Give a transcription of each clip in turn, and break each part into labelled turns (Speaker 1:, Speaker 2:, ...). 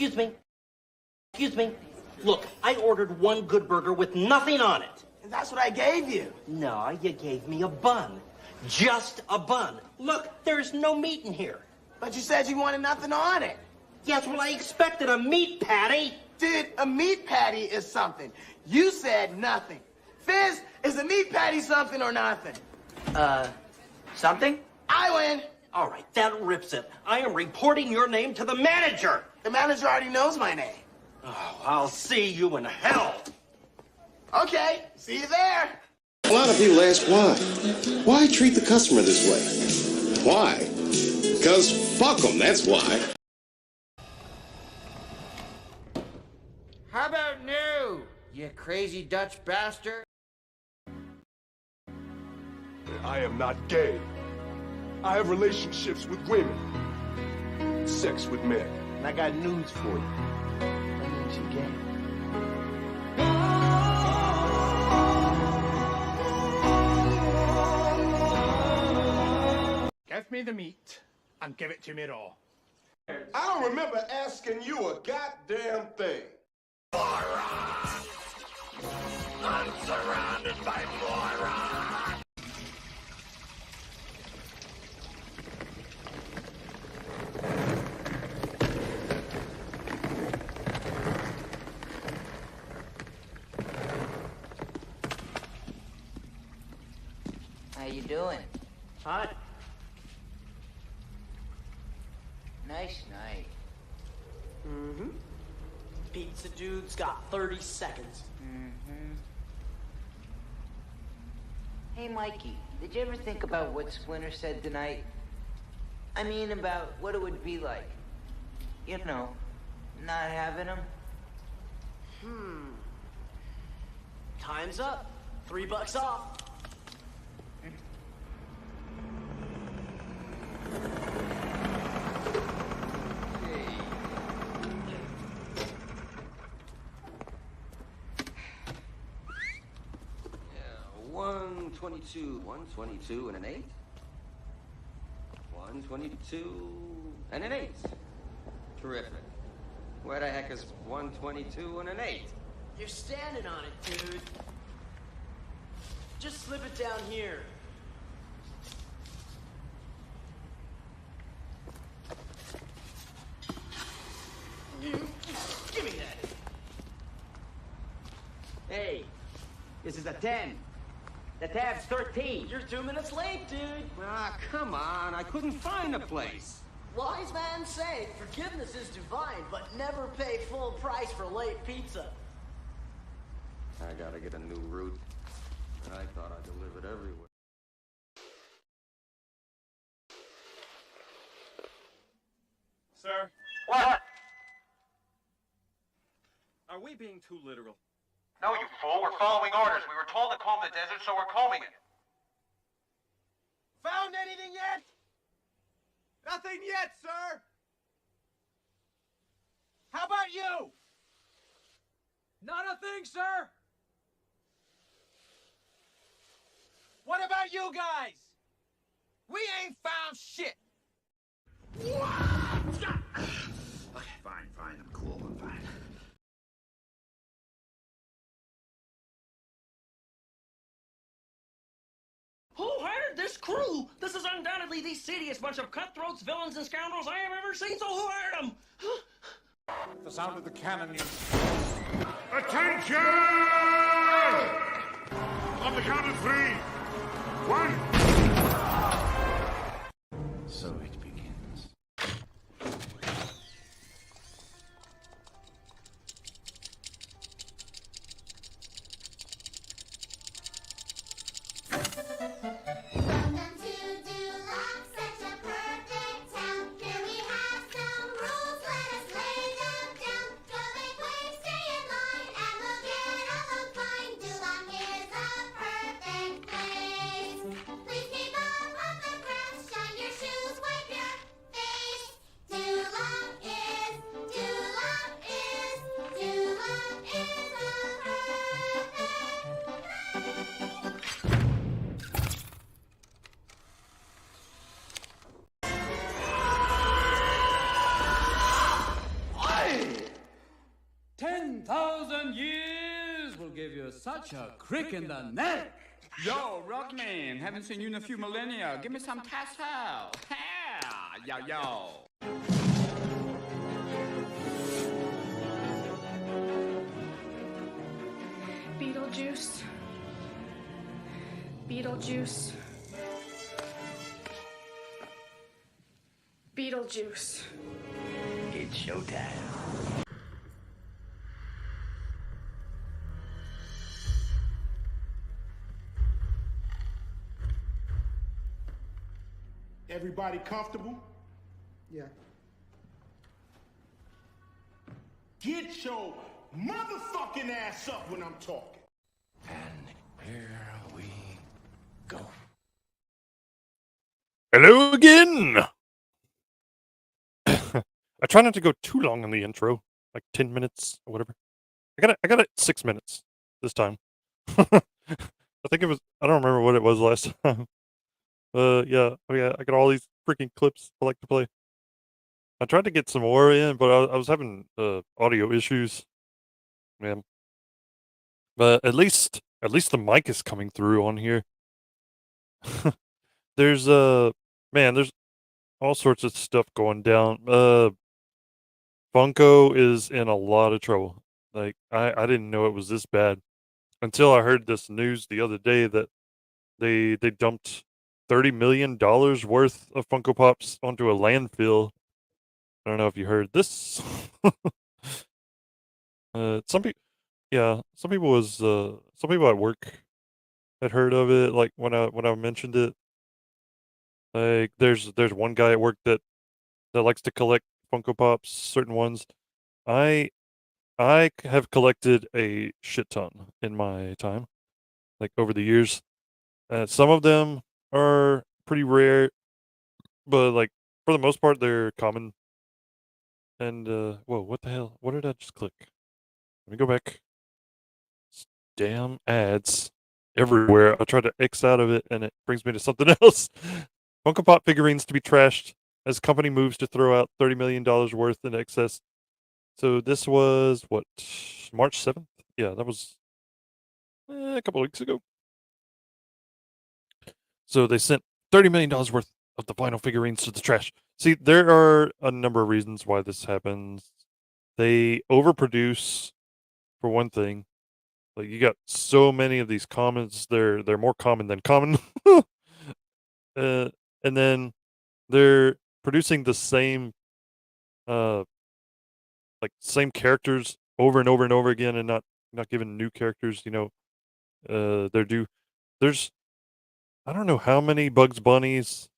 Speaker 1: Excuse me. Excuse me. Look, I ordered one good burger with nothing on it.
Speaker 2: And that's what I gave you.
Speaker 1: No, you gave me a bun. Just a bun. Look, there's no meat in here.
Speaker 2: But you said you wanted nothing on it.
Speaker 1: Yes, well, I expected a meat patty.
Speaker 2: Dude, a meat patty is something. You said nothing. Fizz, is a meat patty something or nothing?
Speaker 3: Something?
Speaker 2: I win.
Speaker 1: All right, that rips it. I am reporting your name to the manager.
Speaker 2: The manager already knows my name.
Speaker 1: Oh, I'll see you in hell.
Speaker 2: Okay, see you there.
Speaker 4: A lot of people ask why. Why treat the customer this way? Why? Because fuck them, that's why.
Speaker 3: How about new, you crazy Dutch bastard?
Speaker 5: I am not gay. I have relationships with women. Sex with men.
Speaker 2: And I got news for you. That means you gay.
Speaker 6: Give me the meat and give it to me raw.
Speaker 5: I don't remember asking you a goddamn thing.
Speaker 7: Morons! I'm surrounded by morons!
Speaker 3: How you doing?
Speaker 1: Hot.
Speaker 3: Nice night.
Speaker 8: Mm-hmm. Pizza dude's got 30 seconds.
Speaker 3: Mm-hmm. Hey, Mikey, did you ever think about what Splinter said tonight? I mean, about what it would be like. You know, not having him.
Speaker 8: Time's up. $3 off.
Speaker 9: Yeah, 122, 122 and an 8. 122 and an 8. Terrific. Where the heck is 122 and an 8?
Speaker 8: You're standing on it, dude. Just slip it down here. Give me that.
Speaker 3: Hey, this is a 10. The tab's 13.
Speaker 8: You're 2 minutes late, dude.
Speaker 9: Ah, come on. I couldn't find the place.
Speaker 8: Wise man say forgiveness is divine, but never pay full price for late pizza.
Speaker 9: I gotta get a new route. I thought I delivered everywhere.
Speaker 5: Sir?
Speaker 10: What?
Speaker 5: Are we being too literal?
Speaker 10: No, you fool. We're following orders. We were told to comb the desert, so we're combing it.
Speaker 6: Found anything yet? Nothing yet, sir. How about you? Not a thing, sir. What about you guys? We ain't found shit. Okay, fine, I'm cool, I'm fine.
Speaker 1: Who hired this crew? This is undoubtedly the seediest bunch of cutthroats, villains, and scoundrels I have ever seen, so who hired them?
Speaker 6: The sound of the cannon.
Speaker 7: Attention! On the count of 3. 1.
Speaker 6: So it begins.
Speaker 11: Please 1,000 years will give you such a crick in the neck. Yo, Rockman, haven't seen you in a few millennia. Give me some tassel. Yeah, yo.
Speaker 12: Beetlejuice. Beetlejuice. Beetlejuice.
Speaker 1: It's showtime.
Speaker 7: Everybody comfortable?
Speaker 2: Yeah.
Speaker 7: Get your motherfucking ass up when I'm talking.
Speaker 1: And here we go.
Speaker 13: Hello again! I try not to go too long on the intro, like 10 minutes or whatever. I got it 6 minutes this time. I think it was, I don't remember what it was last time. Yeah, I got all these freaking clips I like to play. I tried to get some more in, but I was having audio issues, man. But at least the mic is coming through on here. There's man, there's all sorts of stuff going down. Funko is in a lot of trouble. Like I didn't know it was this bad until I heard this news the other day that they dumped $30 million worth of Funko Pops onto a landfill. I don't know if you heard this. Some people at work had heard of it. Like when I mentioned it. Like there's one guy at work that likes to collect Funko Pops, certain ones. I have collected a shit ton in my time, like over the years. Some of them are pretty rare, but like for the most part, they're common. And whoa, what the hell? What did I just click? Let me go back. Damn ads everywhere. I try to X out of it, and it brings me to something else. Funko Pop figurines to be trashed as company moves to throw out $30 million worth in excess. So this was what, March 7th? Yeah, that was a couple of weeks ago. So they sent $30 million worth of the vinyl figurines to the trash. See, there are a number of reasons why this happens. They overproduce, for one thing. Like you got so many of these commons, they're more common than common. And then they're producing the same like same characters over and over and over again, and not giving new characters, there's I don't know how many Bugs Bunnies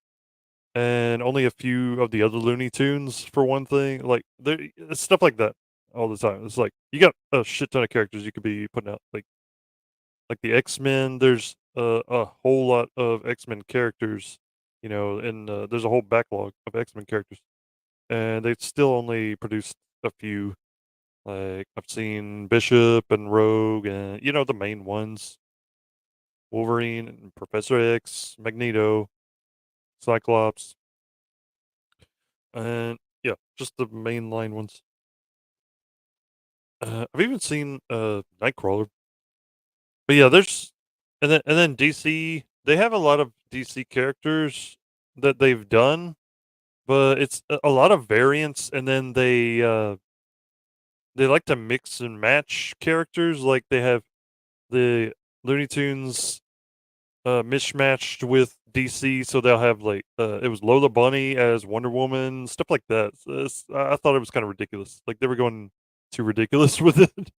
Speaker 13: and only a few of the other Looney Tunes, for one thing. Like there it's stuff like that all the time. It's like you got a shit ton of characters you could be putting out, like the X-Men. There's a whole lot of X-Men characters, and there's a whole backlog of X-Men characters, and they still only produced a few. Like I've seen Bishop and Rogue, and the main ones: Wolverine and Professor X, Magneto, Cyclops, and yeah, just the mainline ones. I've even seen Nightcrawler. But yeah, there's and then DC, they have a lot of DC characters that they've done, but it's a lot of variants, and then they like to mix and match characters. Like they have the Looney Tunes mismatched with DC, so they'll have like it was Lola Bunny as Wonder Woman, stuff like that. So I thought it was kind of ridiculous. Like they were going too ridiculous with it.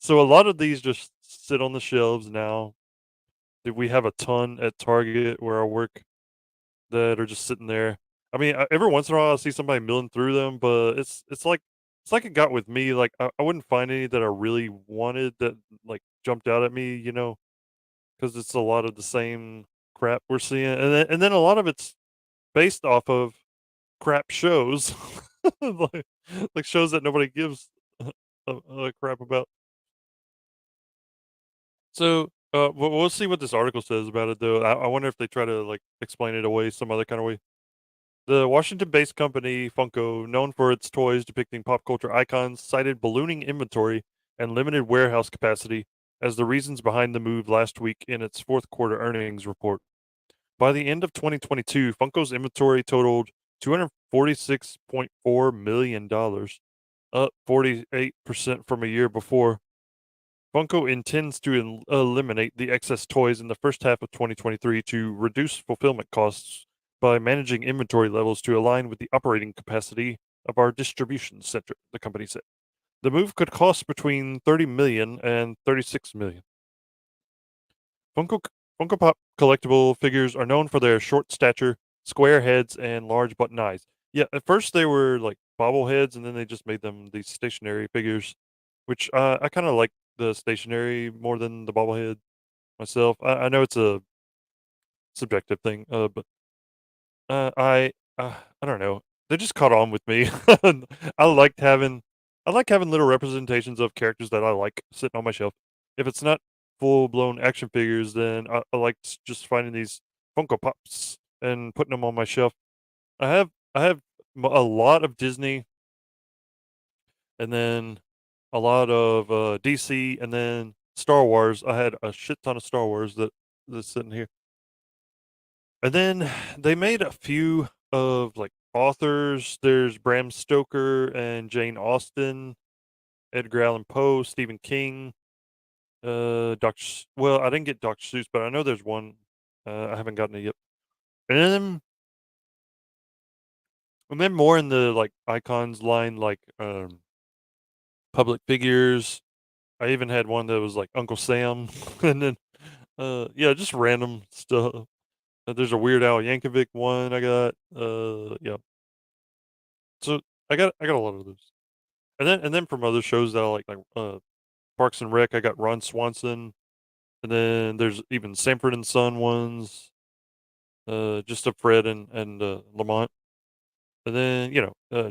Speaker 13: So a lot of these just sit on the shelves now. We have a ton at Target where I work that are just sitting there. I mean, every once in a while I see somebody milling through them, but it's like it got with me. Like I wouldn't find any that I really wanted that like jumped out at me, because it's a lot of the same crap we're seeing, and then a lot of it's based off of crap shows, like shows that nobody gives a crap about. So, we'll see what this article says about it, though. I wonder if they try to like explain it away some other kind of way. The Washington-based company Funko, known for its toys depicting pop culture icons, cited ballooning inventory and limited warehouse capacity as the reasons behind the move last week in its fourth quarter earnings report. By the end of 2022, Funko's inventory totaled $246.4 million, up 48% from a year before. Funko intends to eliminate the excess toys in the first half of 2023 to reduce fulfillment costs by managing inventory levels to align with the operating capacity of our distribution center, the company said. The move could cost between $30 million and $36 million. Funko Pop collectible figures are known for their short stature, square heads, and large button eyes. Yeah, at first they were like bobbleheads, and then they just made them these stationary figures, which I kind of like the stationary more than the bobblehead myself. I know it's a subjective thing, but I don't know. They just caught on with me. I liked having I like having little representations of characters that I like sitting on my shelf. If it's not full blown action figures, then I like just finding these Funko Pops and putting them on my shelf. I have a lot of Disney, and then a lot of DC, and then Star Wars. I had a shit ton of Star Wars that's sitting here. And then they made a few of like authors. There's Bram Stoker and Jane Austen, Edgar Allan Poe, Stephen King, well, I didn't get Dr. Seuss, but I know there's one. I haven't gotten it yet. And then more in the like icons line, like public figures. I even had one that was like Uncle Sam, and then yeah, just random stuff. There's a Weird Al Yankovic one I got. Yeah. So I got a lot of those. And then from other shows that I like Parks and Rec, I got Ron Swanson, and then there's even Sanford and Son ones, just of Fred and Lamont. And then,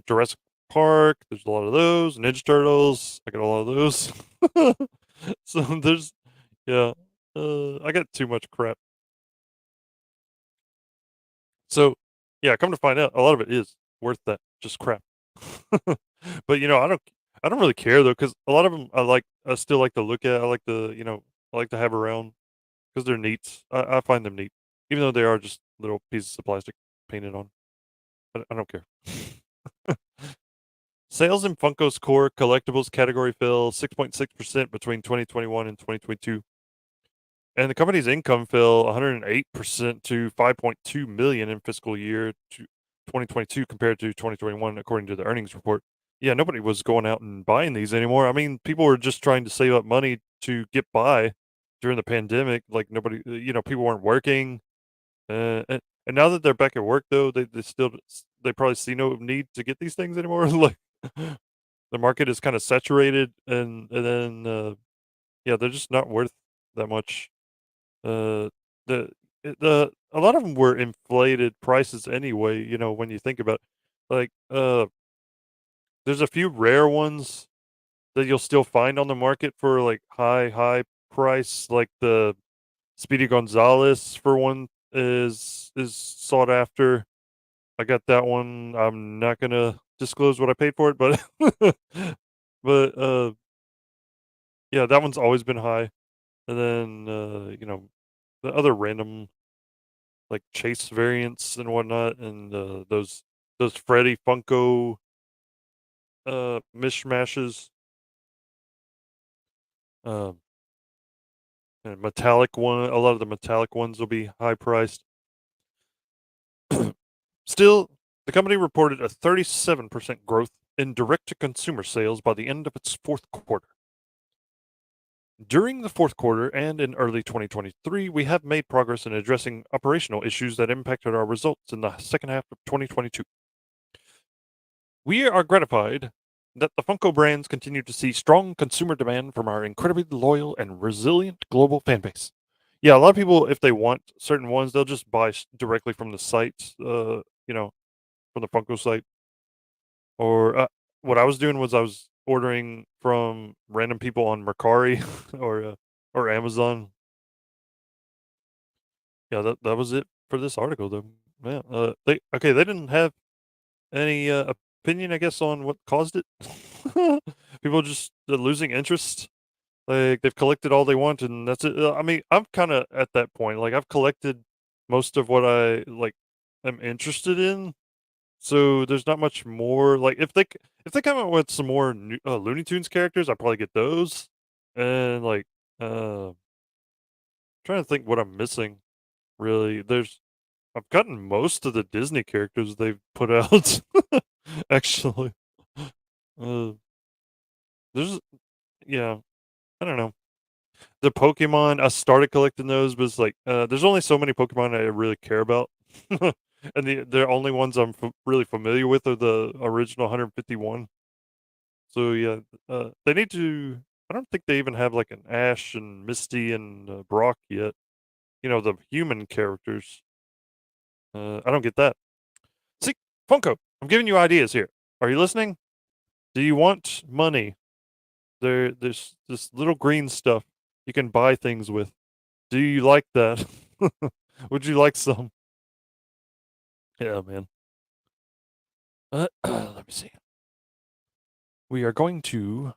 Speaker 13: Jurassic Park, there's a lot of those. Ninja Turtles, I got a lot of those. So there's yeah, I got too much crap. So, yeah, come to find out, a lot of it is worth that, just crap. But, I don't really care though, because a lot of them I still like to look at, I like to have around because 'cause they're neat. I find them neat, even though they are just little pieces of plastic painted on. I don't care. Sales in Funko's core collectibles category fell 6.6% between 2021 and 2022. And the company's income fell 108% to $5.2 million in fiscal year 2022 compared to 2021, according to the earnings report. Yeah, nobody was going out and buying these anymore. I mean, people were just trying to save up money to get by during the pandemic. Like nobody, people weren't working. And now that they're back at work, though, they probably see no need to get these things anymore. Like the market is kind of saturated, and then yeah, they're just not worth that much. Uh, the a lot of them were inflated prices anyway, when you think about it. Like, there's a few rare ones that you'll still find on the market for, like, high price, like the Speedy Gonzales, for one, is sought after. I got that one. I'm not gonna disclose what I paid for it, but but, yeah, that one's always been high. And then, the other random like Chase variants and whatnot, and those Freddy Funko mishmashes, um, and metallic one. A lot of the metallic ones will be high priced. Still, the company reported a 37% growth in direct to consumer sales by the end of its fourth quarter. During the fourth quarter and in early 2023, we have made progress in addressing operational issues that impacted our results in the second half of 2022. We are gratified that the Funko brands continue to see strong consumer demand from our incredibly loyal and resilient global fan base. Yeah, a lot of people, if they want certain ones, they'll just buy directly from the site, from the Funko site. Or what I was doing was I was ordering from random people on Mercari or Amazon. Yeah, that was it for this article, though. Yeah, they didn't have any opinion, I guess, on what caused it. People just losing interest. Like they've collected all they want, and that's it. I mean, I'm kind of at that point. Like I've collected most of what I like am interested in, so there's not much more. Like if they come out with some more new, Looney Tunes characters, I probably get those. And like, trying to think what I'm missing. Really, I've gotten most of the Disney characters they've put out. Actually, uh, there's yeah, I don't know. The Pokemon, I started collecting those, but it's like there's only so many Pokemon I really care about, and the only ones I'm really familiar with are the original 151. So yeah, they need to. I don't think they even have like an Ash and Misty and Brock yet. You know, the human characters. I don't get that. See, Funko, I'm giving you ideas here. Are you listening? Do you want money? There's this little green stuff you can buy things with. Do you like that? Would you like some? Yeah, man. Let me see. We are going to.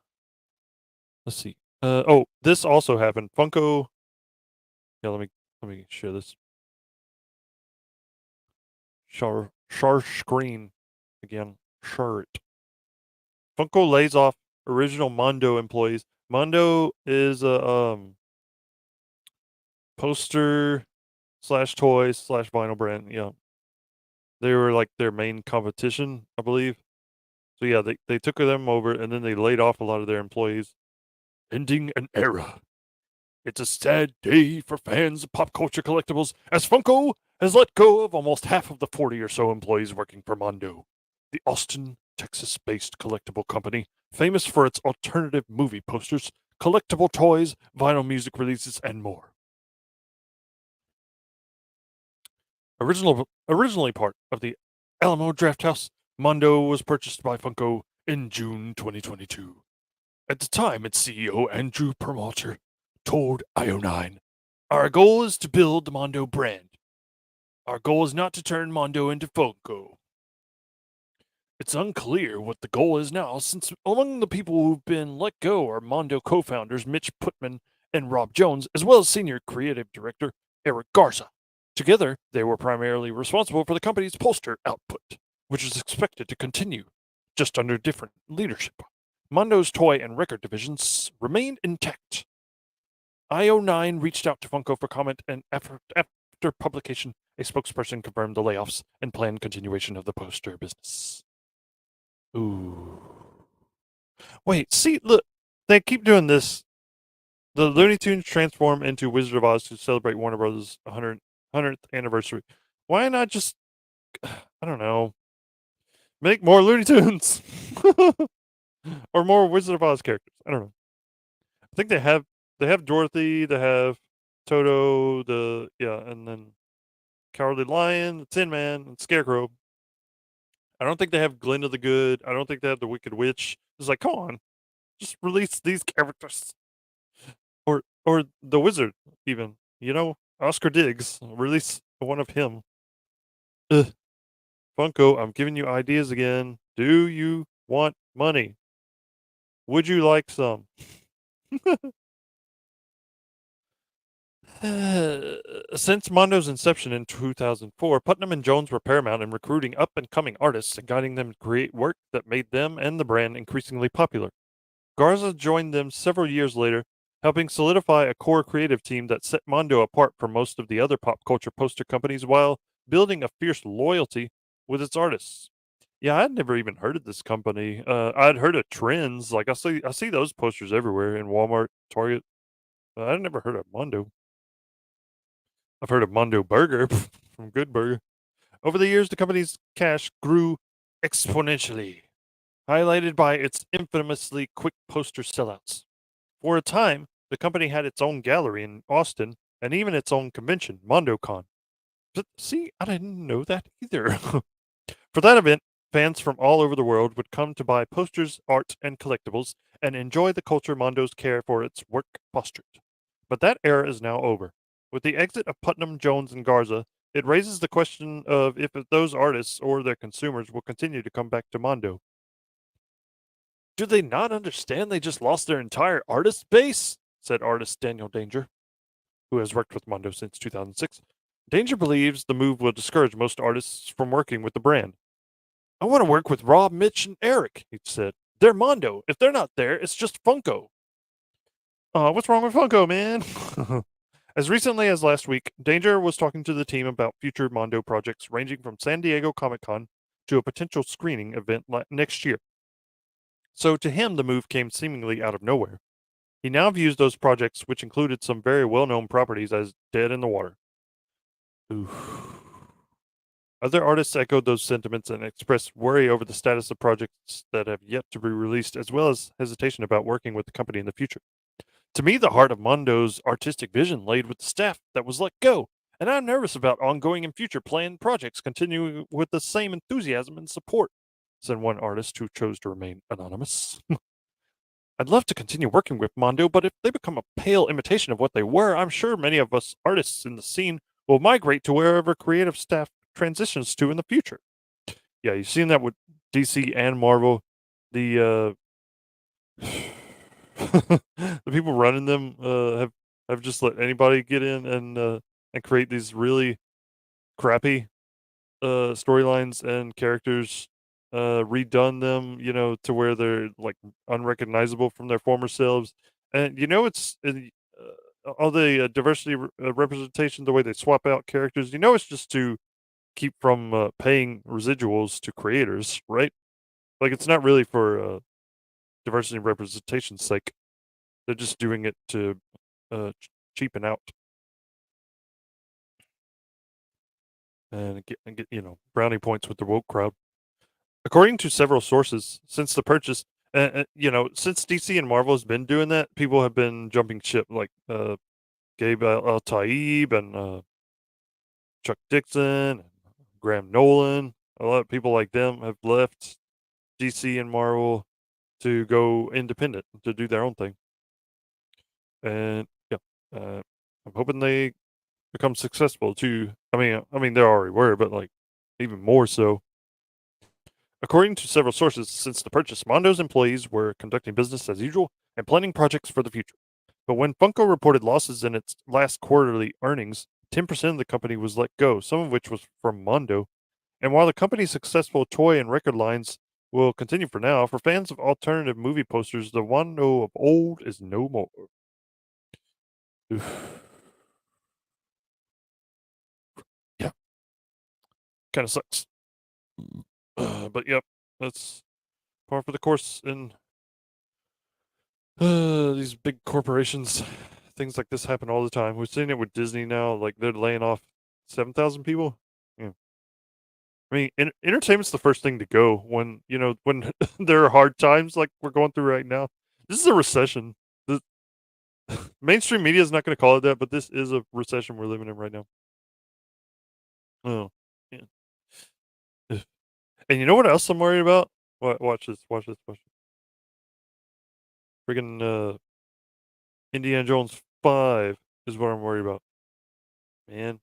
Speaker 13: Let's see. Oh, this also happened. Funko. Yeah, let me share this. Share screen again. Share it. Funko lays off original Mondo employees. Mondo is a poster slash toy slash vinyl brand. Yeah, they were like their main competition, I believe. So yeah, they took them over and then they laid off a lot of their employees, ending an era. It's a sad day for fans of pop culture collectibles as Funko has let go of almost half of the 40 or so employees working for Mondo, the Austin, Texas-based collectible company famous for its alternative movie posters, collectible toys, vinyl music releases, and more. Originally part of the Alamo Drafthouse, Mondo was purchased by Funko in June 2022. At the time, its CEO, Andrew Perlmutter, told IO9, "Our goal is to build the Mondo brand. Our goal is not to turn Mondo into Funko." It's unclear what the goal is now, since among the people who've been let go are Mondo co-founders Mitch Putman and Rob Jones, as well as senior creative director Eric Garza. Together, they were primarily responsible for the company's poster output, which is expected to continue, just under different leadership. Mondo's toy and record divisions remained intact. IO9 reached out to Funko for comment, and after publication, a spokesperson confirmed the layoffs and planned continuation of the poster business. Ooh. Wait, see, look, they keep doing this. The Looney Tunes transform into Wizard of Oz to celebrate Warner Bros. 100th anniversary. Why not just, I don't know, make more Looney Tunes? Or more Wizard of Oz characters. I don't know. I think they have Dorothy, they have Toto, and then Cowardly Lion, the Tin Man, and Scarecrow. I don't think they have Glinda the Good. I don't think they have the Wicked Witch. It's like, come on, just release these characters, or the Wizard, even. You know, Oscar Diggs, release one of him. Ugh. Funko, I'm giving you ideas again. Do you want money? Would you like some? Since Mondo's inception in 2004, Putnam and Jones were paramount in recruiting up and coming artists and guiding them to create work that made them and the brand increasingly popular. Garza joined them several years later, helping solidify a core creative team that set Mondo apart from most of the other pop culture poster companies while building a fierce loyalty with its artists. Yeah, I'd never even heard of this company. I'd heard of Trends. Like I see those posters everywhere in Walmart, Target. I'd never heard of Mondo. I've heard of Mondo Burger from Good Burger. Over the years, the company's cash grew exponentially, highlighted by its infamously quick poster sellouts. For a time, the company had its own gallery in Austin and even its own convention, MondoCon. But see, I didn't know that either. For that event, fans from all over the world would come to buy posters, art, and collectibles and enjoy the culture Mondo's care for its work fostered. But that era is now over. With the exit of Putnam, Jones, and Garza, It raises the question of if those artists or their consumers will continue to come back to Mondo. Do they not understand they just lost their entire artist base? Said artist Daniel Danger, who has worked with Mondo since 2006. Danger believes the move will discourage most artists from working with the brand. I want to work with Rob, Mitch, and Eric, he said. They're Mondo. If they're not there, it's just Funko. What's wrong with Funko, man? As recently as last week, Danger was talking to the team about future Mondo projects ranging from San Diego Comic-Con to a potential screening event next year. So to him, the move came seemingly out of nowhere. He now views those projects, which included some very well-known properties, as dead in the water. Oof. Other artists echoed those sentiments and expressed worry over the status of projects that have yet to be released, as well as hesitation about working with the company in the future. To me, the heart of Mondo's artistic vision laid with the staff that was let go, and I'm nervous about ongoing and future planned projects continuing with the same enthusiasm and support, said one artist who chose to remain anonymous. I'd love to continue working with Mondo, but if they become a pale imitation of what they were, I'm sure many of us artists in the scene will migrate to wherever creative staff transitions to in the future. Yeah, you've seen that with DC and Marvel. The the people running them have just let anybody get in and create these really crappy storylines and characters, redone them, to where they're like unrecognizable from their former selves. And it's all the diversity representation, the way they swap out characters. It's just to keep from paying residuals to creators, right? Like it's not really for diversity and representation's sake. They're just doing it to cheapen out and get brownie points with the woke crowd. According to several sources, since the purchase, since DC and Marvel has been doing that, people have been jumping ship, like Gabe Al-Taib and Chuck Dixon, and Graham Nolan. A lot of people like them have left DC and Marvel to go independent, to do their own thing. And yeah, I'm hoping they become successful too. I mean, they already were, but like even more so. According to several sources, since the purchase, Mondo's employees were conducting business as usual and planning projects for the future. But when Funko reported losses in its last quarterly earnings, 10% of the company was let go, some of which was from Mondo. And while the company's successful toy and record lines will continue for now, for fans of alternative movie posters, the Mondo of old is no more. Oof. Yeah. Kind of sucks. But yep, that's par for the course in these big corporations. Things like this happen all the time. We're seeing it with Disney now. Like they're laying off 7,000 people. Yeah. I mean, entertainment's the first thing to go when when there are hard times like we're going through right now. This is a recession. The mainstream media is not going to call it that, but this is a recession we're living in right now. Oh, yeah. And you know what else I'm worried about? Watch this. Friggin' Indiana Jones 5 is what I'm worried about. Man.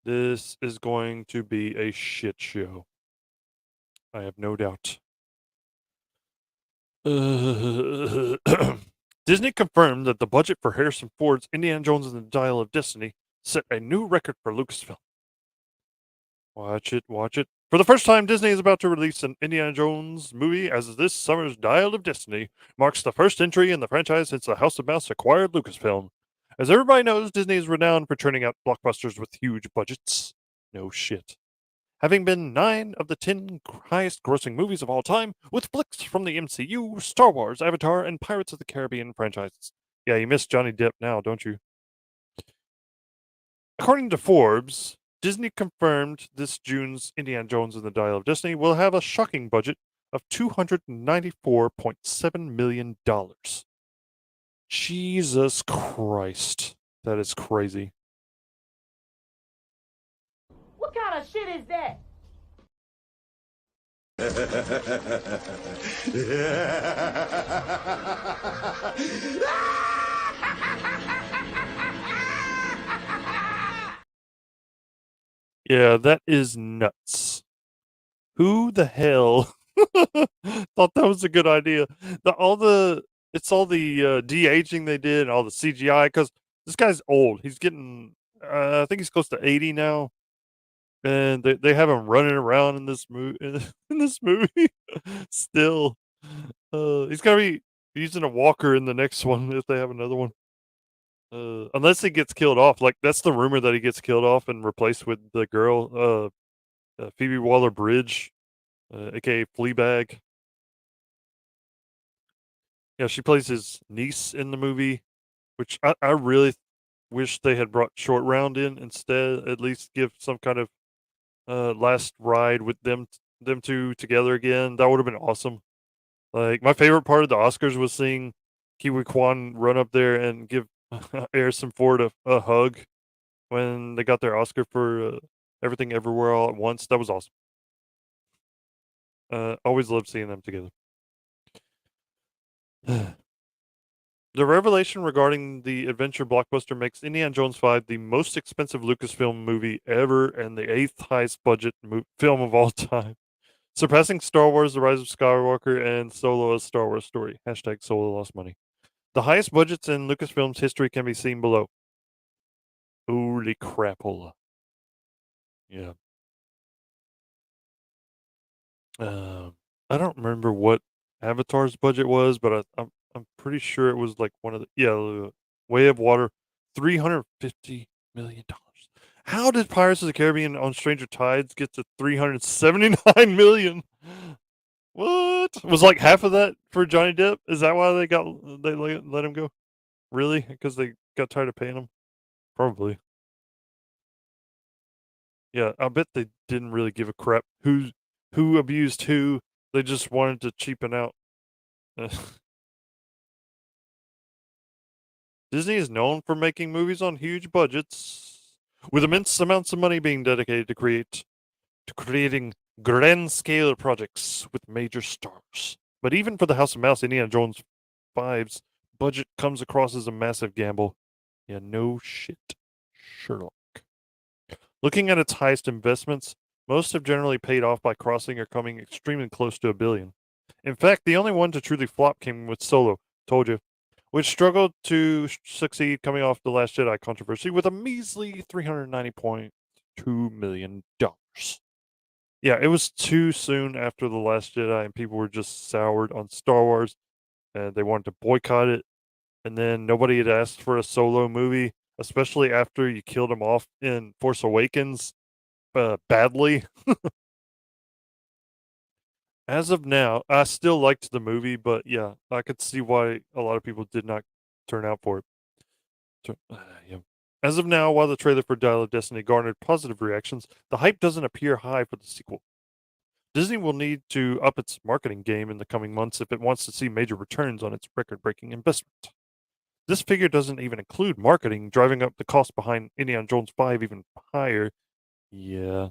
Speaker 13: This is going to be a shit show. I have no doubt. Disney confirmed that the budget for Harrison Ford's Indiana Jones and the Dial of Destiny set a new record for Lucasfilm. Watch it. For the first time, Disney is about to release an Indiana Jones movie, as this summer's Dial of Destiny marks the first entry in the franchise since the House of Mouse acquired Lucasfilm. As everybody knows, Disney is renowned for churning out blockbusters with huge budgets. No shit. Having been 9 of the 10 highest-grossing movies of all time, with flicks from the MCU, Star Wars, Avatar, and Pirates of the Caribbean franchises. Yeah, you miss Johnny Depp now, don't you? According to Forbes, Disney confirmed this June's Indiana Jones and the Dial of Destiny will have a shocking budget of $294.7 million. Jesus Christ. That is crazy.
Speaker 14: What kind of shit is that?
Speaker 13: Yeah, that is nuts. Who the hell thought that was a good idea? It's all the de-aging they did and all the CGI because this guy's old. He's getting, I think he's close to 80 now, and they have him running around in this movie. In this movie, still, he's gonna be using a walker in the next one if they have another one. Unless he gets killed off, like that's the rumor that he gets killed off and replaced with the girl, Phoebe Waller-Bridge, aka Fleabag. Yeah, she plays his niece in the movie, which I really wish they had brought Short Round in instead. At least give some kind of last ride with them two together again. That would have been awesome. Like my favorite part of the Oscars was seeing Kiwi Kwan run up there and give Harrison Ford a hug when they got their Oscar for Everything Everywhere All at Once. That was awesome. Always loved seeing them together. The revelation regarding the adventure blockbuster makes Indiana Jones 5 the most expensive Lucasfilm movie ever and the 8th highest budget film of all time, surpassing Star Wars: The Rise of Skywalker and Solo: A Star Wars Story. Hashtag Solo lost money. The highest budgets in Lucasfilm's history can be seen below. Holy crapola. Yeah. I don't remember what Avatar's budget was, but I'm pretty sure it was like one of the Way of Water, $350 million. How did Pirates of the Caribbean on Stranger Tides get to 379 million? What was like half of that for Johnny Depp? Is that why they let him go? Really? Because they got tired of paying him? Probably. Yeah, I bet they didn't really give a crap who abused who. They just wanted to cheapen out. Disney is known for making movies on huge budgets, with immense amounts of money being dedicated to creating grand scale projects with major stars. But even for the House of Mouse, Indiana Jones 5's budget comes across as a massive gamble. Yeah, no shit, Sherlock. Looking at its highest investments, most have generally paid off by crossing or coming extremely close to $1 billion. In fact, the only one to truly flop came with Solo, told you, which struggled to succeed coming off The Last Jedi controversy with a measly $390.2 million. Yeah, it was too soon after The Last Jedi, and people were just soured on Star Wars, and they wanted to boycott it. And then nobody had asked for a Solo movie, especially after you killed him off in Force Awakens badly. As of now, I still liked the movie, but yeah, I could see why a lot of people did not turn out for it. Yeah. As of now, while the trailer for Dial of Destiny garnered positive reactions, the hype doesn't appear high for the sequel. Disney will need to up its marketing game in the coming months if it wants to see major returns on its record-breaking investment. This figure doesn't even include marketing, driving up the cost behind Indiana Jones 5 even higher. Yeah.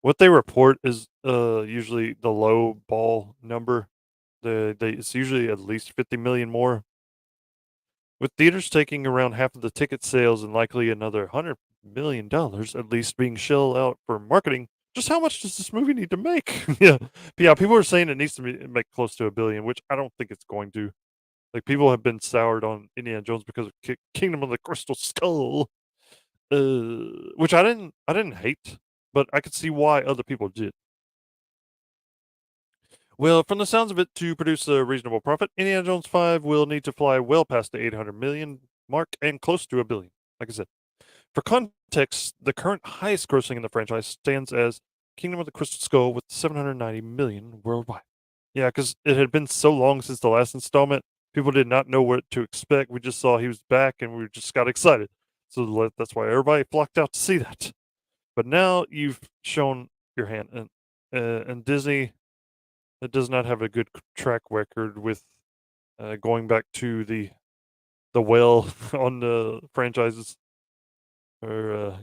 Speaker 13: What they report is usually the low ball number. It's usually at least 50 million more. With theaters taking around half of the ticket sales and likely another $100 million at least being shelled out for marketing, just how much does this movie need to make? Yeah, people are saying it needs to make close to $1 billion, which I don't think it's going to. Like people have been soured on Indiana Jones because of Kingdom of the Crystal Skull, which I didn't hate, but I could see why other people did. Well, from the sounds of it, to produce a reasonable profit, Indiana Jones 5 will need to fly well past the 800 million mark and close to $1 billion. Like I said, for context, the current highest grossing in the franchise stands as Kingdom of the Crystal Skull with 790 million worldwide. Yeah, because it had been so long since the last installment, people did not know what to expect. We just saw he was back, and we just got excited. So that's why everybody flocked out to see that. But now you've shown your hand, and Disney that does not have a good track record with going back to the well on the franchises or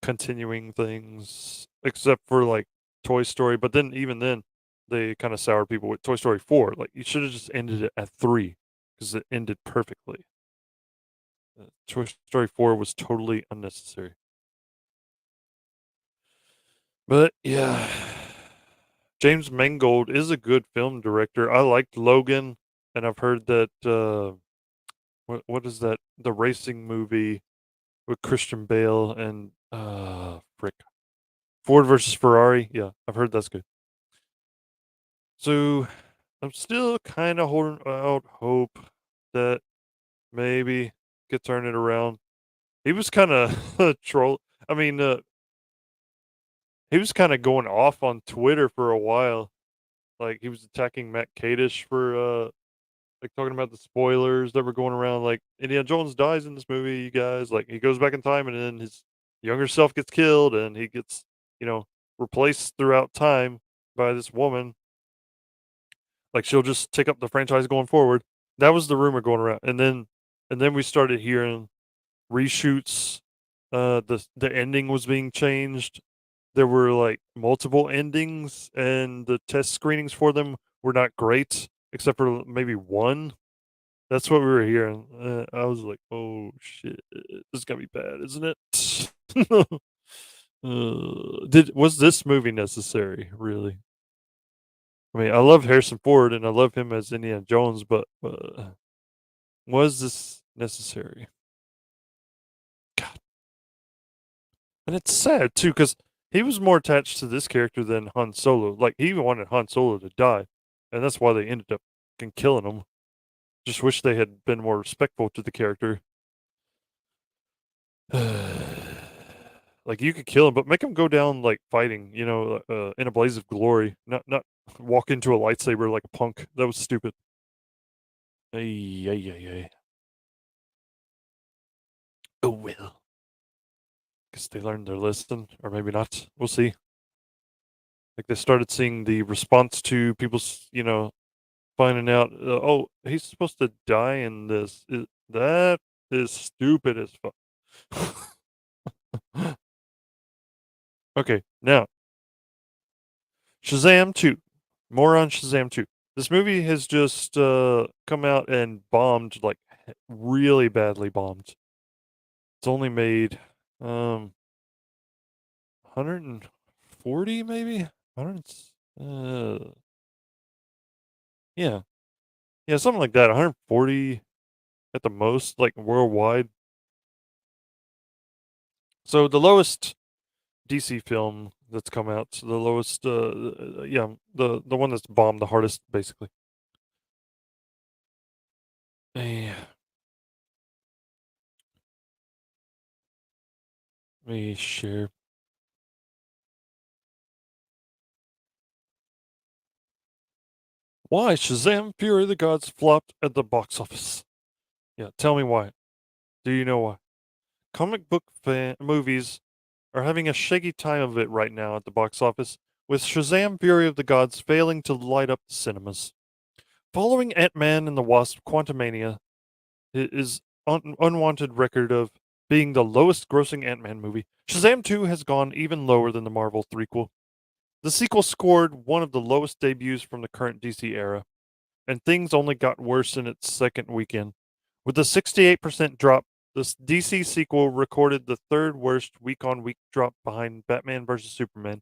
Speaker 13: continuing things except for like Toy Story. But then even then, they kind of soured people with Toy Story 4. Like you should have just ended it at 3 because it ended perfectly. Toy Story 4 was totally unnecessary. But yeah, James Mangold is a good film director. I liked Logan, and I've heard that what is that? The racing movie with Christian Bale and frick, Ford versus Ferrari. Yeah, I've heard that's good. So I'm still kind of holding out hope that maybe could turn it around. He was kind of troll. I mean, he was kind of going off on Twitter for a while. Like he was attacking Matt Kadish for like talking about the spoilers that were going around. Like Indiana Jones dies in this movie, you guys. Like he goes back in time, and then his younger self gets killed, and he gets replaced throughout time by this woman. Like she'll just take up the franchise going forward. That was the rumor going around, and then we started hearing reshoots. The ending was being changed. There were like multiple endings, and the test screenings for them were not great, except for maybe one. That's what we were hearing. I was like, "Oh shit, this is gonna be bad, isn't it?" Was this movie necessary? Really? I mean, I love Harrison Ford and I love him as Indiana Jones, but was this necessary? God, and it's sad too because he was more attached to this character than Han Solo. Like he wanted Han Solo to die, and that's why they ended up killing him. Just wish they had been more respectful to the character. Like you could kill him, but make him go down like fighting, in a blaze of glory. Not walk into a lightsaber like a punk. That was stupid. Ay, ay, ay, ay. Oh well. Guess they learned their lesson, or maybe not. We'll see. Like they started seeing the response to people's, finding out. Oh, he's supposed to die in this. That is stupid as fuck. Okay, now Shazam 2. More on Shazam 2. This movie has just come out and bombed, like really badly bombed. It's only made 140 maybe? 100 yeah. Yeah, something like that. 140 at the most, like worldwide. So the lowest DC film that's come out, the lowest yeah, the one that's bombed the hardest basically. Yeah. Let me share. Why Shazam Fury of the Gods flopped at the box office? Yeah, tell me why. Do you know why? Comic book movies are having a shaky time of it right now at the box office, with Shazam Fury of the Gods failing to light up the cinemas. Following Ant-Man and the Wasp Quantumania is unwanted record of being the lowest grossing Ant-Man movie, Shazam 2 has gone even lower than the Marvel threequel. The sequel scored one of the lowest debuts from the current DC era, and things only got worse in its second weekend. With a 68% drop, the DC sequel recorded the third worst week on week drop behind Batman vs. Superman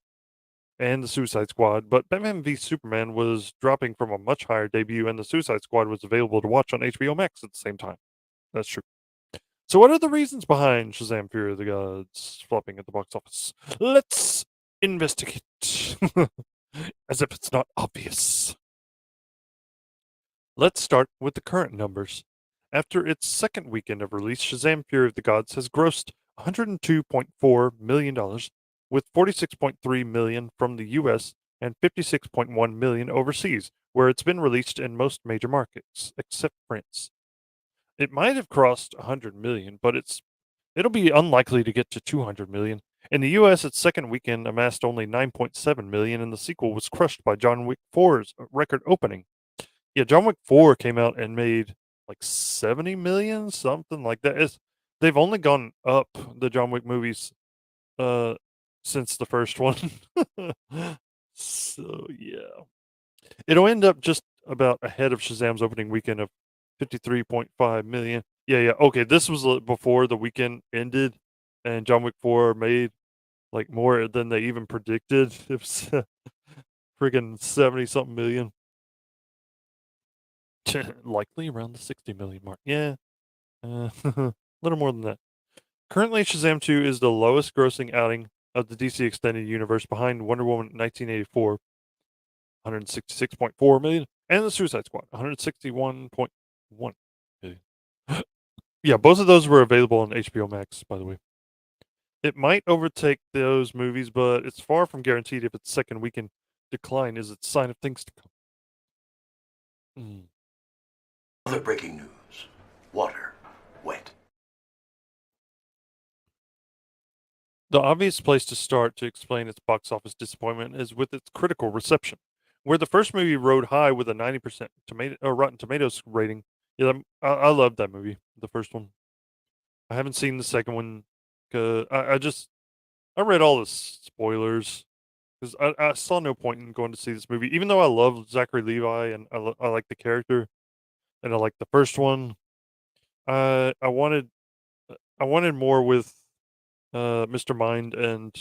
Speaker 13: and the Suicide Squad, but Batman v Superman was dropping from a much higher debut, and the Suicide Squad was available to watch on HBO Max at the same time. That's true. So, what are the reasons behind Shazam Fury of the Gods flopping at the box office? Let's investigate. As if it's not obvious. Let's start with the current numbers. After its second weekend of release, Shazam Fury of the Gods has grossed $102.4 million, with $46.3 million from the US and $56.1 million overseas, where it's been released in most major markets, except France. It might have crossed 100 million, but it'll be unlikely to get to 200 million. In the US, its second weekend amassed only 9.7 million, and the sequel was crushed by John Wick 4's record opening. Yeah, John Wick 4 came out and made like 70 million, something like that. They've only gone up, the John Wick movies, uh since the first one. So yeah. It'll end up just about ahead of Shazam's opening weekend of 53.5 million. Yeah, yeah. Okay, this was before the weekend ended and John Wick 4 made like more than they even predicted. It was friggin' 70 something million. Likely around the 60 million mark. Yeah. A little more than that. Currently, Shazam 2 is the lowest grossing outing of the DC Extended Universe behind Wonder Woman 1984, 166.4 million, and the Suicide Squad, 161.1 million. Yeah, both of those were available on HBO Max, by the way. It might overtake those movies, but it's far from guaranteed if its second weekend decline is its sign of things to come.
Speaker 15: Other breaking news. Water. Wet.
Speaker 13: The obvious place to start to explain its box office disappointment is with its critical reception. Where the first movie rode high with a 90% Rotten Tomatoes rating. Yeah, I loved that movie, the first one. I haven't seen the second one. I read all the spoilers because I saw no point in going to see this movie, even though I love Zachary Levi and I like the character and I like the first one. I wanted more with Mr. Mind and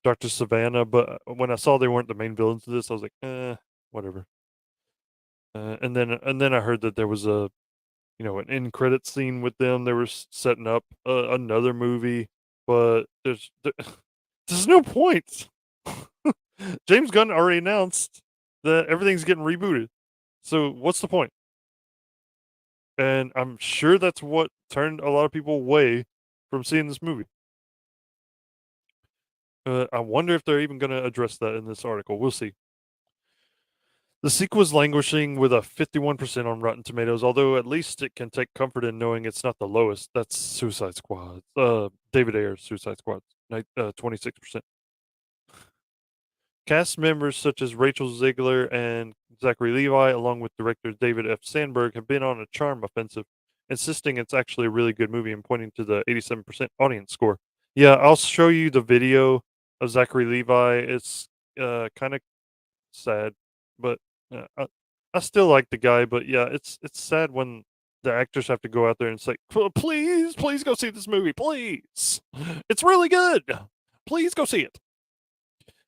Speaker 13: Dr. Savannah, but when I saw they weren't the main villains of this, I was like, whatever. And then I heard that there was an end credit scene with them. They were setting up another movie, but there's no point. James Gunn already announced that everything's getting rebooted. So what's the point? And I'm sure that's what turned a lot of people away from seeing this movie. I wonder if they're even going to address that in this article. We'll see. The sequel is languishing with a 51% on Rotten Tomatoes, although at least it can take comfort in knowing it's not the lowest. That's Suicide Squad. David Ayer's Suicide Squad, 26%. Cast members such as Rachel Ziegler and Zachary Levi, along with director David F. Sandberg, have been on a charm offensive, insisting it's actually a really good movie and pointing to the 87% audience score. Yeah, I'll show you the video of Zachary Levi. It's kind of sad, but I still like the guy. But yeah, it's sad when the actors have to go out there and say, please go see this movie, please. It's really good. Please go see it.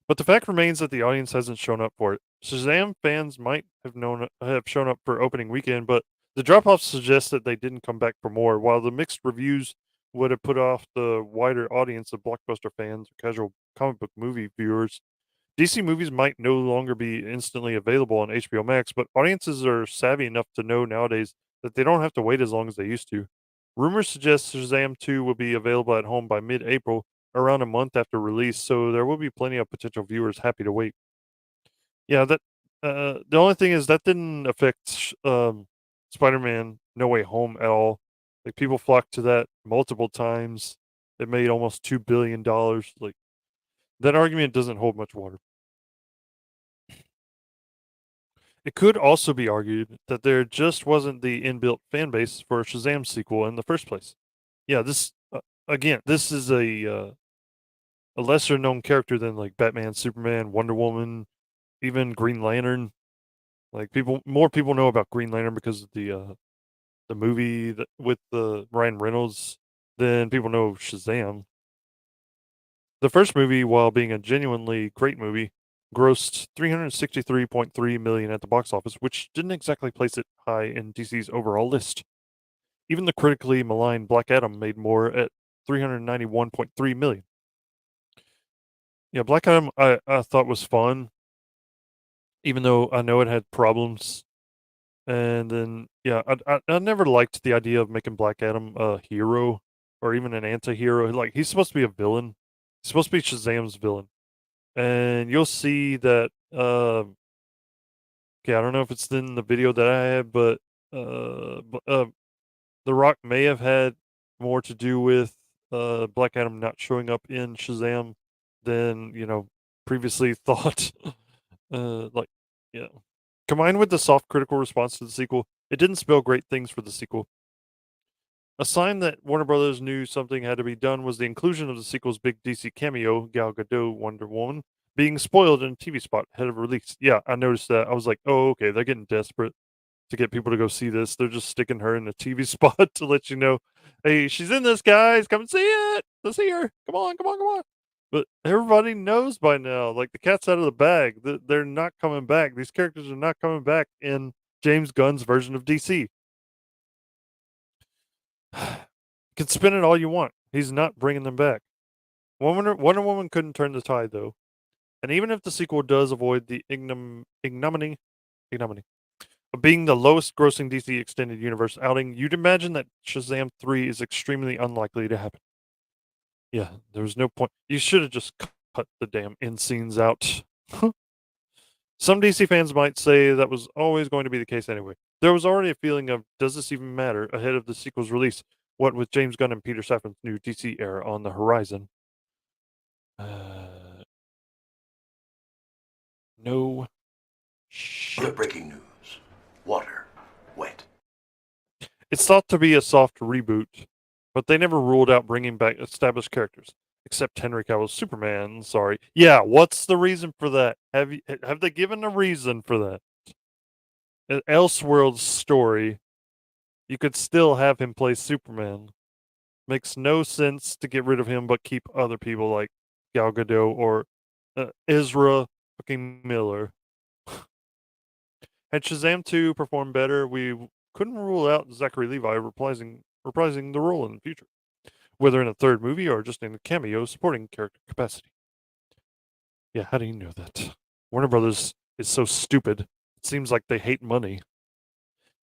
Speaker 13: But the fact remains that the audience hasn't shown up for it. Shazam fans might have shown up for opening weekend, but the drop-off suggests that they didn't come back for more. While the mixed reviews would have put off the wider audience of blockbuster fans or casual comic book movie viewers, DC movies might no longer be instantly available on HBO Max, but audiences are savvy enough to know nowadays that they don't have to wait as long as they used to. Rumors suggest Shazam 2 will be available at home by mid-April, around a month after release, so there will be plenty of potential viewers happy to wait. Yeah, the only thing is that didn't affect Spider-Man No Way Home at all. Like, people flocked to that multiple times. It made almost $2 billion. Like, that argument doesn't hold much water. It could also be argued that there just wasn't the inbuilt fan base for a Shazam sequel in the first place. Yeah, this this is a lesser known character than like Batman, Superman, Wonder Woman, even Green Lantern. Like, more people know about Green Lantern because of the movie with Ryan Reynolds than people know Shazam. The first movie, while being a genuinely great movie, grossed $363.3 million at the box office, which didn't exactly place it high in DC's overall list. Even the critically maligned Black Adam made more at $391.3 million. Yeah, Black Adam I thought was fun, even though I know it had problems. And then, yeah, I never liked the idea of making Black Adam a hero or even an anti-hero. Like, he's supposed to be a villain. He's supposed to be Shazam's villain. And you'll see that, okay, I don't know if it's in the video that I had, but The Rock may have had more to do with Black Adam not showing up in Shazam than, previously thought. Yeah. Combined with the soft critical response to the sequel, it didn't spell great things for the sequel. A sign that Warner Brothers knew something had to be done was the inclusion of the sequel's big DC cameo, Gal Gadot Wonder Woman, being spoiled in a TV spot ahead of release. Yeah, I noticed that. I was like, oh, okay, they're getting desperate to get people to go see this. They're just sticking her in a TV spot to let you know, hey, she's in this, guys. Come and see it. Let's see her. Come on, come on, come on. But everybody knows by now, like the cat's out of the bag. They're not coming back. These characters are not coming back in James Gunn's version of DC. You can spin it all you want. He's not bringing them back. Wonder Woman couldn't turn the tide, though. And even if the sequel does avoid the ignominy of being the lowest grossing DC Extended Universe outing, you'd imagine that Shazam 3 is extremely unlikely to happen. Yeah, there was no point. You should have just cut the damn end scenes out. Some DC fans might say that was always going to be the case anyway. There was already a feeling of, does this even matter, ahead of the sequel's release? What with James Gunn and Peter Safran's new DC era on the horizon? No shit.
Speaker 15: Other breaking news. Water. Wet.
Speaker 13: It's thought to be a soft reboot, but they never ruled out bringing back established characters, except Henry Cavill's Superman. Sorry. Yeah, what's the reason for that? Have they given a reason for that? An Elseworlds story, you could still have him play Superman. Makes no sense to get rid of him, but keep other people like Gal Gadot or Ezra fucking Miller. Had Shazam 2 performed better, we couldn't rule out Zachary Levi reprising the role in the future, whether in a third movie or just in a cameo supporting character capacity. Yeah, how do you know that? Warner Brothers is so stupid. It seems like they hate money.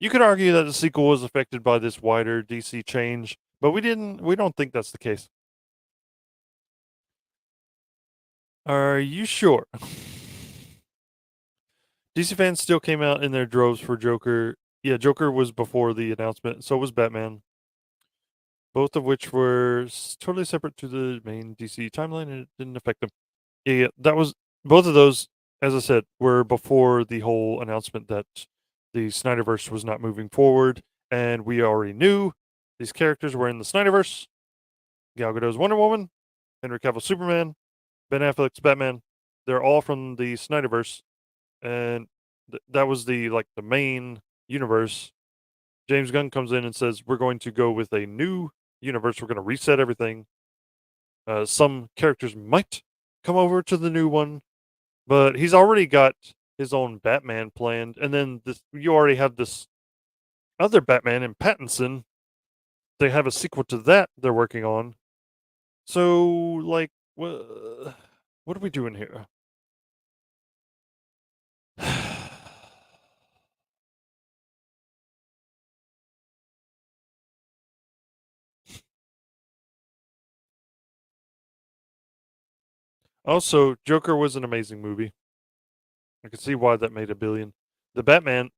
Speaker 13: You could argue that the sequel was affected by this wider DC change, but we don't think that's the case. Are you sure? DC fans still came out in their droves for Joker. Yeah, Joker was before the announcement, so was Batman. Both of which were totally separate to the main DC timeline, and it didn't affect them. Yeah, that was both of those, as I said, were before the whole announcement that the Snyderverse was not moving forward, and we already knew these characters were in the Snyderverse. Gal Gadot's Wonder Woman, Henry Cavill's Superman, Ben Affleck's Batman. They're all from the Snyderverse, and that was the main universe. James Gunn comes in and says, we're going to go with a new universe. We're going to reset everything. Some characters might come over to the new one, but he's already got his own Batman planned. And then you already have this other Batman in Pattinson. They have a sequel to that they're working on. So, what are we doing here? Also, Joker was an amazing movie. I can see why that made $1 billion. The Batman,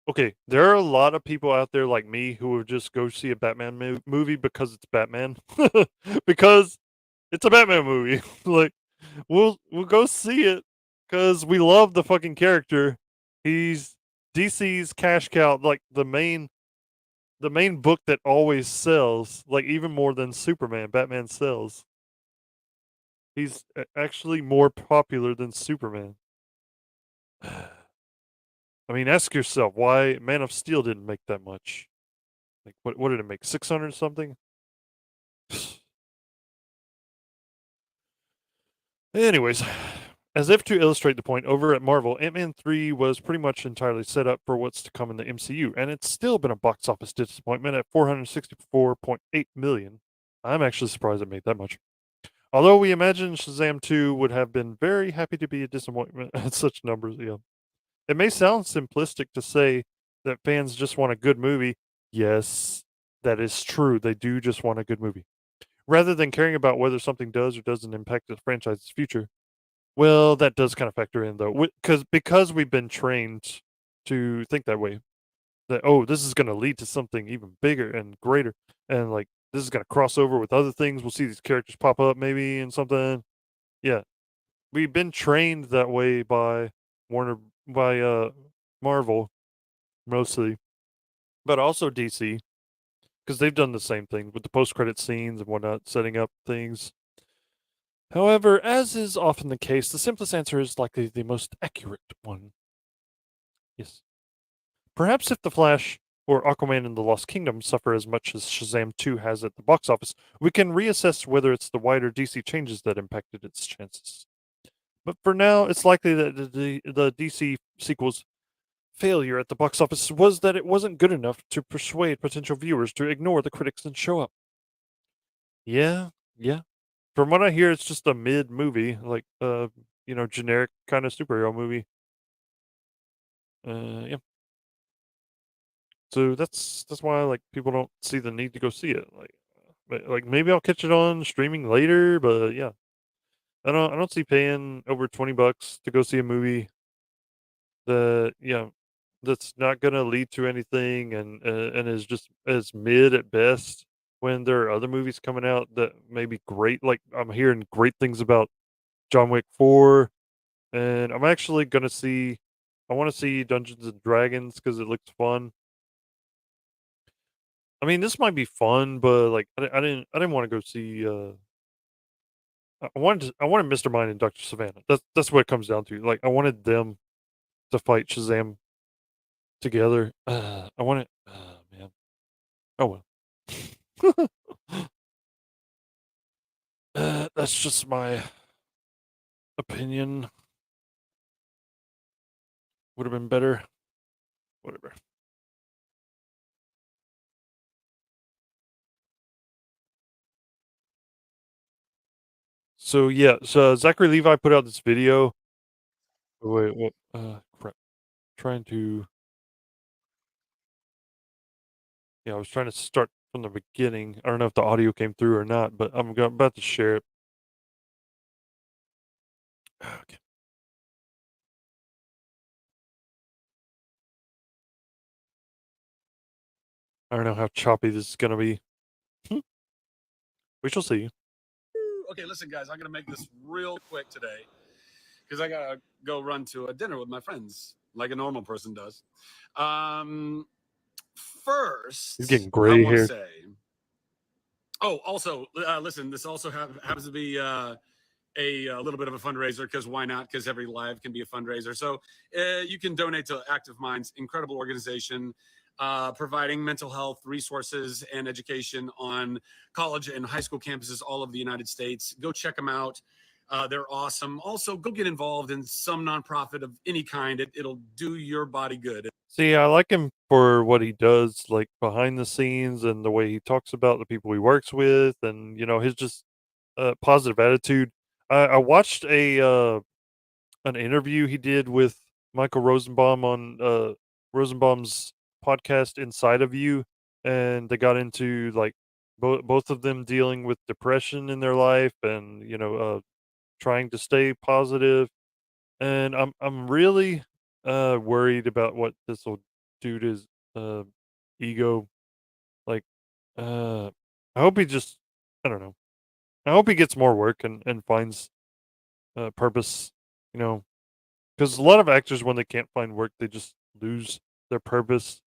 Speaker 13: okay, there are a lot of people out there like me who would just go see a Batman movie because it's Batman. Because it's a Batman movie. We'll go see it because we love the fucking character. He's DC's cash cow, the main book that always sells, even more than Superman. Batman sells. He's actually more popular than Superman. I mean, ask yourself why Man of Steel didn't make that much. What did it make? 600 something? Anyways, as if to illustrate the point, over at Marvel, Ant-Man 3 was pretty much entirely set up for what's to come in the MCU, and it's still been a box office disappointment at $464.8 million. I'm actually surprised it made that much. Although we imagine Shazam 2 would have been very happy to be a disappointment at such numbers. Yeah. It may sound simplistic to say that fans just want a good movie. Yes, that is true. They do just want a good movie. Rather than caring about whether something does or doesn't impact the franchise's future. Well, that does kind of factor in, though. Because we've been trained to think that way. That, this is going to lead to something even bigger and greater. And, this is going to cross over with other things. We'll see these characters pop up maybe and something. Yeah. We've been trained that way by Marvel mostly, but also DC, because they've done the same thing with the post-credit scenes and whatnot, setting up things. However, as is often the case, the simplest answer is likely the most accurate one. Yes. Perhaps if The Flash or Aquaman and the Lost Kingdom suffer as much as Shazam 2 has at the box office, we can reassess whether it's the wider DC changes that impacted its chances. But for now, it's likely that the DC sequel's failure at the box office was that it wasn't good enough to persuade potential viewers to ignore the critics and show up. Yeah, yeah. From what I hear, it's just a mid movie, like generic kind of superhero movie. Yeah. So that's why like people don't see the need to go see it. Like maybe I'll catch it on streaming later, but yeah, I don't see paying over $20 to go see a movie that that's not gonna lead to anything and is just as mid at best. When there are other movies coming out that may be great, like I'm hearing great things about John Wick 4, and I'm actually gonna see. I want to see Dungeons and Dragons because it looks fun. I mean, this might be fun, but like I didn't want to go see. I wanted Mr. Mind and Dr. Savannah. That's what it comes down to. Like I wanted them to fight Shazam together. I wanted. Man. Oh well. That's just my opinion. Would have been better. Whatever. So yeah, so Zachary Levi put out this video. Wait, what? Crap. Trying to. Yeah, I was trying to start from the beginning. I don't know if the audio came through or not, but about to share it. Okay. I don't know how choppy this is gonna be. We shall see.
Speaker 16: Okay, listen, guys, I'm gonna make this real quick today because I gotta go run to a dinner with my friends like a normal person does. First,
Speaker 13: He's getting
Speaker 16: I
Speaker 13: gray
Speaker 16: want to
Speaker 13: hair.
Speaker 16: say. Oh, also, listen. This also happens to be a little bit of a fundraiser because why not? Because every live can be a fundraiser. So you can donate to Active Minds, incredible organization, providing mental health resources and education on college and high school campuses all over the United States. Go check them out. They're awesome. Also, go get involved in some nonprofit of any kind. It'll do your body good.
Speaker 13: See, I like him for what he does, like behind the scenes, and the way he talks about the people he works with, and his just positive attitude. I watched an interview he did with Michael Rosenbaum on Rosenbaum's podcast Inside of You, and they got into like both of them dealing with depression in their life, and trying to stay positive. And I'm really worried about what this will do to his uh, ego. Like, uh, I hope he just, I don't know. I hope he gets more work and finds purpose. You know, because a lot of actors, when they can't find work, they just lose their purpose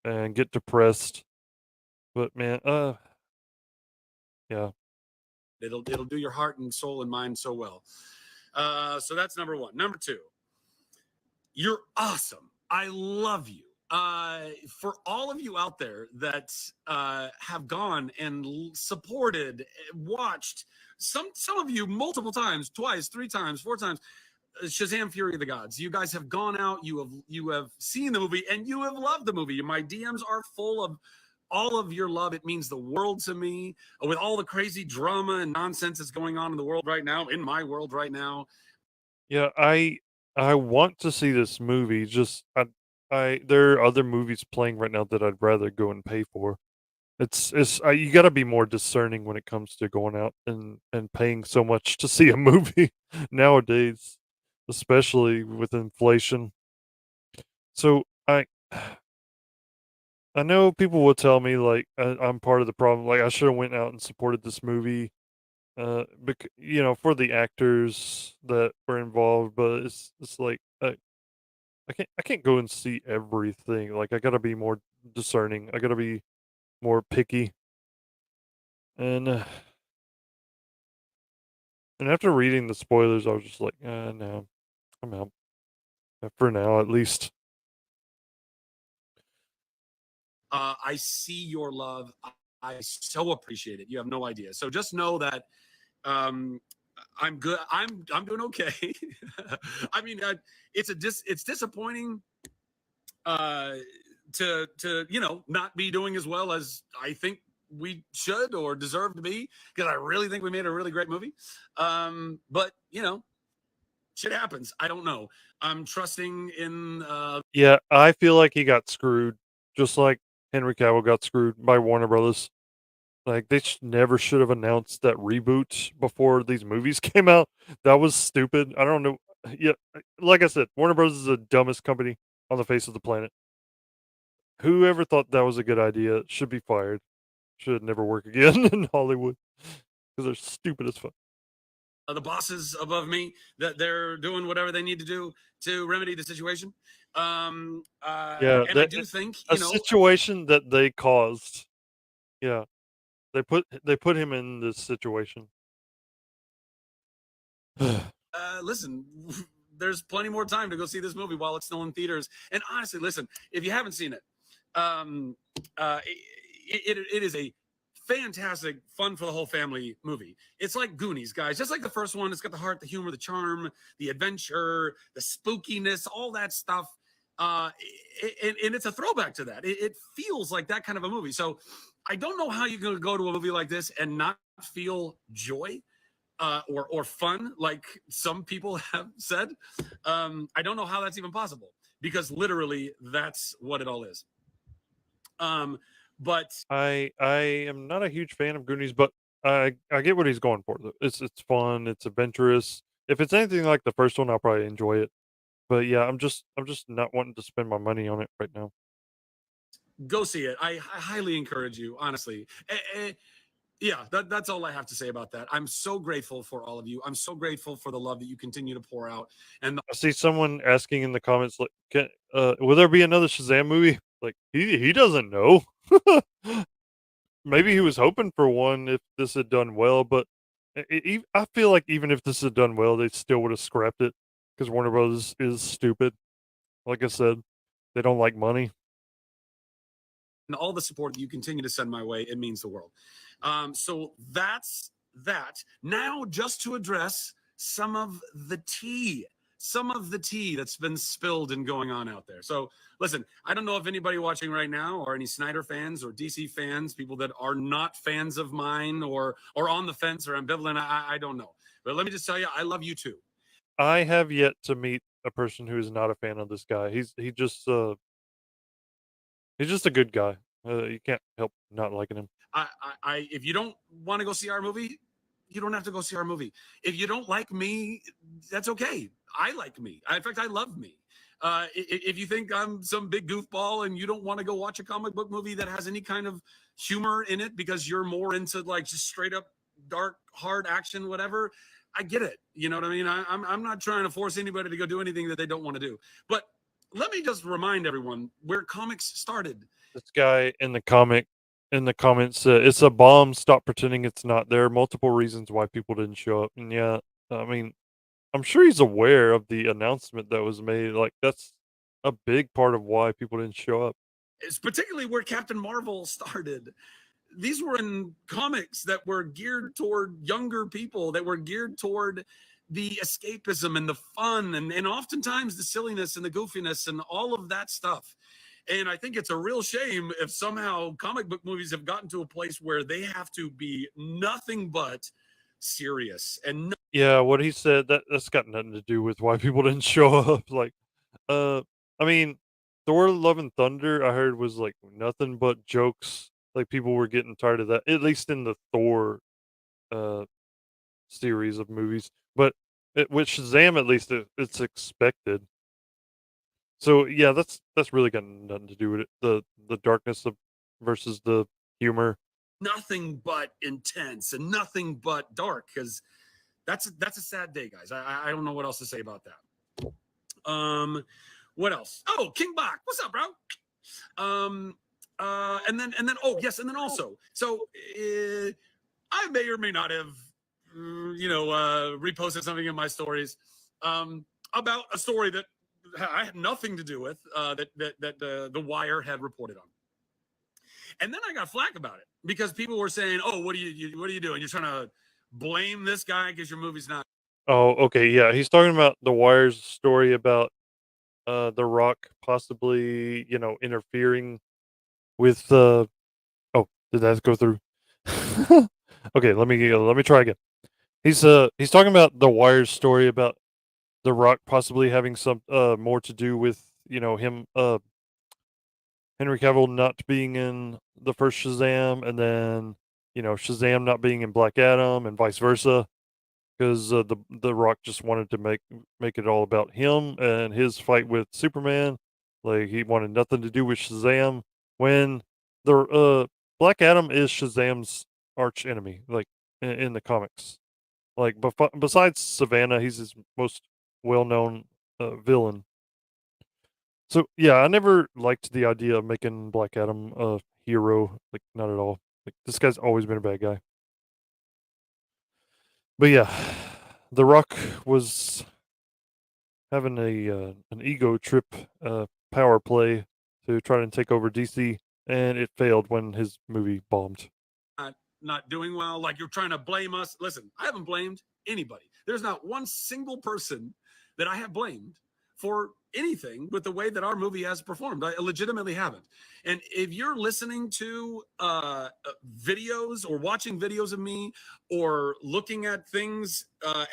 Speaker 13: and get depressed. But man, yeah.
Speaker 16: It'll do your heart and soul and mind so well. So that's number one. Number two, you're awesome. I love you. For all of you out there that have gone and supported, watched, some of you multiple times, twice, 3 times, 4 times, Shazam: Fury of the Gods. You guys have gone out, you have seen the movie, and you have loved the movie. My DMs are full of all of your love. It means the world to me. With all the crazy drama and nonsense that's going on in the world right now, in my world right now.
Speaker 13: Yeah, I want to see this movie. Just I there are other movies playing right now that I'd rather go and pay for. It's you got to be more discerning when it comes to going out and paying so much to see a movie nowadays, especially with inflation. So I know people will tell me like I'm part of the problem. Like I should have went out and supported this movie, for the actors that were involved. But it's like I can't go and see everything. Like I gotta be more discerning. I gotta be more picky. And and after reading the spoilers, I was just like, no, I'm out for now, at least.
Speaker 16: I see your love. I so appreciate it. You have no idea. So just know that I'm good. I'm doing okay. I mean, it's disappointing to not be doing as well as I think we should or deserve to be, because I really think we made a really great movie. But shit happens. I don't know. I'm trusting in
Speaker 13: Yeah, I feel like he got screwed, just like Henry Cavill got screwed by Warner Brothers. Like, they never should have announced that reboot before these movies came out. That was stupid. I don't know. Yeah, like I said, Warner Bros. Is the dumbest company on the face of the planet. Whoever thought that was a good idea should be fired. Should never work again in Hollywood because they're stupid as fuck.
Speaker 16: The bosses above me, that they're doing whatever they need to do to remedy the situation.
Speaker 13: Yeah,
Speaker 16: and I do think
Speaker 13: a situation that they caused. Yeah, they put him in this situation.
Speaker 16: Listen, there's plenty more time to go see this movie while it's still in theaters. And honestly, listen, if you haven't seen it, it is a fantastic, fun for the whole family movie. It's like Goonies, guys. Just like the first one, it's got the heart, the humor, the charm, the adventure, the spookiness, all that stuff. And it's a throwback to that. It feels like that kind of a movie. So I don't know how you're going to go to a movie like this and not feel joy or fun, like some people have said. I don't know how that's even possible, because literally that's what it all is. But
Speaker 13: I am not a huge fan of Goonies, but I get what he's going for. It's fun, it's adventurous. If it's anything like the first one, I'll probably enjoy it. But yeah, I'm just not wanting to spend my money on it right now.
Speaker 16: Go see it. I highly encourage you, honestly. Yeah, that's all I have to say about that. I'm so grateful for all of you. I'm so grateful for the love that you continue to pour out. And
Speaker 13: I see someone asking in the comments, like, will there be another Shazam movie? Like, he doesn't know. Maybe he was hoping for one if this had done well, but I feel like even if this had done well, they still would have scrapped it because Warner Bros. Is stupid. Like I said, they don't like money.
Speaker 16: And all the support that you continue to send my way, it means the world. So that's that. Now, just to address some of the tea that's been spilled and going on out there. So listen, I don't know if anybody watching right now are any Snyder fans or DC fans, people that are not fans of mine or on the fence or ambivalent. I don't know. But let me just tell you, I love you too.
Speaker 13: I have yet to meet a person who is not a fan of this guy. He's just a good guy. You can't help not liking him.
Speaker 16: If you don't want to go see our movie, you don't have to go see our movie. If you don't like me, that's okay. I like me. In fact, I love me. If you think I'm some big goofball and you don't want to go watch a comic book movie that has any kind of humor in it because you're more into like just straight up dark, hard action, whatever, I get it. You know what I mean? I'm not trying to force anybody to go do anything that they don't want to do. But let me just remind everyone where comics started.
Speaker 13: This guy in the comments said, "It's a bomb. Stop pretending it's not." There are multiple reasons why people didn't show up, and yeah, I mean, I'm sure he's aware of the announcement that was made. Like, that's a big part of why people didn't show up.
Speaker 16: It's particularly where Captain Marvel started. These were in comics that were geared toward younger people, that were geared toward the escapism and the fun and oftentimes the silliness and the goofiness and all of that stuff. And I think it's a real shame if somehow comic book movies have gotten to a place where they have to be nothing but serious and
Speaker 13: Yeah, what he said, that's got nothing to do with why people didn't show up. Like, I mean, Thor: Love and Thunder, I heard was like nothing but jokes. Like, people were getting tired of that, at least in the Thor series of movies. But with Shazam, at least it's expected. So yeah, that's really got nothing to do with it. The darkness of versus the humor.
Speaker 16: nothing but intense and nothing but dark, because that's a sad day, guys. I don't know what else to say about that. What else? Oh, King Bach, what's up, bro? And then oh yes, and then also, so I may or may not have reposted something in my stories about a story that I had nothing to do with, that the Wire had reported on. And then I got flack about it because people were saying, "Oh, what are you doing? You're trying to blame this guy because your movie's not."
Speaker 13: Oh, okay, yeah. He's talking about The Wire's story about The Rock possibly, interfering with oh, did that go through? Okay, let me try again. He's talking about The Wire's story about The Rock possibly having some more to do with, him Henry Cavill not being in the first Shazam, and then, Shazam not being in Black Adam and vice versa. Because the Rock just wanted to make it all about him and his fight with Superman. Like he wanted nothing to do with Shazam. When the Black Adam is Shazam's arch enemy, like in the comics. Like besides Savannah, he's his most well known villain. So yeah, I never liked the idea of making Black Adam a hero. Like not at all. Like this guy's always been a bad guy. But yeah, The Rock was having an ego trip power play to try and take over DC, and it failed when his movie bombed.
Speaker 16: Not doing well, like you're trying to blame us. Listen, I haven't blamed anybody. There's not one single person that I have blamed for anything with the way that our movie has performed. I legitimately haven't. And if you're listening to videos or watching videos of me or looking at things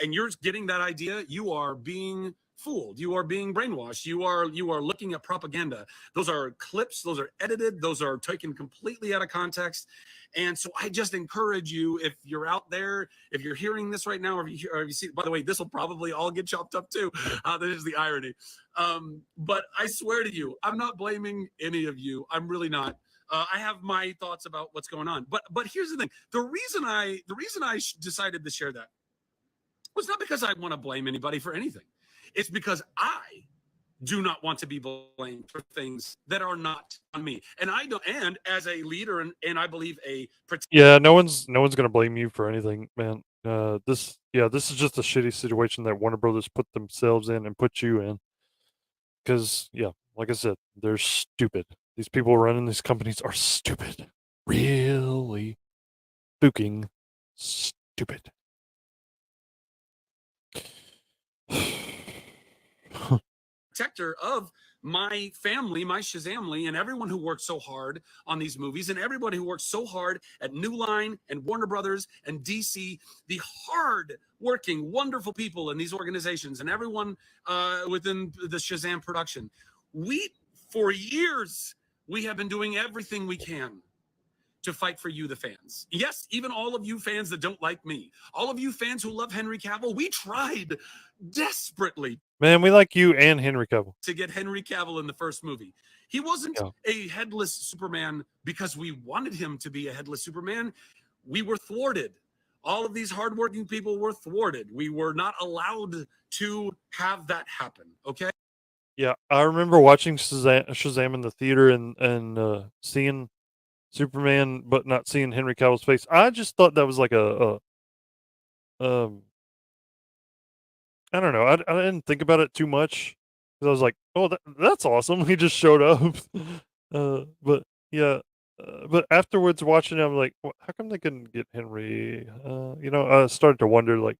Speaker 16: and you're getting that idea, you are being fooled. You are being brainwashed. You are looking at propaganda. Those are clips. Those are edited. Those are taken completely out of context. And so I just encourage you, if you're out there, if you're hearing this right now, or if you see, by the way, this will probably all get chopped up too. That is the irony. But I swear to you, I'm not blaming any of you. I'm really not. I have my thoughts about what's going on. But here's the thing. The reason I decided to share that was not because I want to blame anybody for anything. It's because I do not want to be blamed for things that are not on me. And I don't, and as a leader and I believe
Speaker 13: yeah, no one's gonna blame you for anything, man. This is just a shitty situation that Warner Brothers put themselves in and put you in. Because yeah, like I said, they're stupid. These people running these companies are stupid. Really fucking stupid.
Speaker 16: Protector of my family, my Shazamly, and everyone who worked so hard on these movies, and everybody who worked so hard at New Line and Warner Brothers and DC, the hard-working, wonderful people in these organizations, and everyone within the Shazam production. For years, we have been doing everything we can to fight for you, the fans. Yes, even all of you fans that don't like me, all of you fans who love Henry Cavill, we tried desperately.
Speaker 13: Man, we like you and Henry Cavill.
Speaker 16: To get Henry Cavill in the first movie. He wasn't a headless Superman because we wanted him to be a headless Superman. We were thwarted. All of these hardworking people were thwarted. We were not allowed to have that happen, okay?
Speaker 13: Yeah, I remember watching Shazam in the theater and seeing Superman, but not seeing Henry Cavill's face. I just thought that was like I don't know. I didn't think about it too much because I was like, "Oh, that's awesome." He just showed up. But yeah, but afterwards watching it, I'm like, "How come they couldn't get Henry?" I started to wonder, like,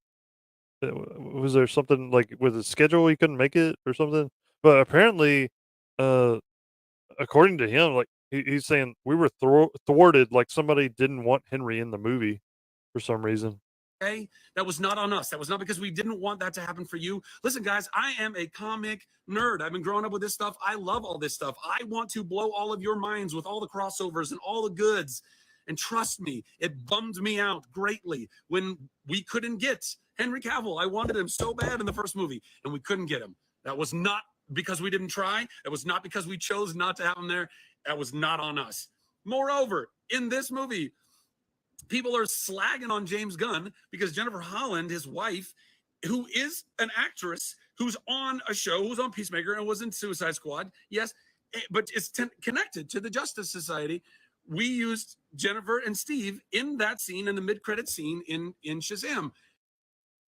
Speaker 13: was there something like with his schedule he couldn't make it or something? But apparently, uh, according to him, like he's saying we were thwarted, like somebody didn't want Henry in the movie for some reason.
Speaker 16: Okay? That was not on us. That was not because we didn't want that to happen for you. Listen, guys, I am a comic nerd. I've been growing up with this stuff. I love all this stuff. I want to blow all of your minds with all the crossovers and all the goods. And trust me, it bummed me out greatly when we couldn't get Henry Cavill. I wanted him so bad in the first movie, and we couldn't get him. That was not because we didn't try. That was not because we chose not to have him there. That was not on us. Moreover, in this movie, people are slagging on James Gunn because Jennifer Holland, his wife, who is an actress, who's on a show, who's on Peacemaker and was in Suicide Squad, yes, but it's connected to the Justice Society. We used Jennifer and Steve in that scene, in the mid-credit scene in Shazam.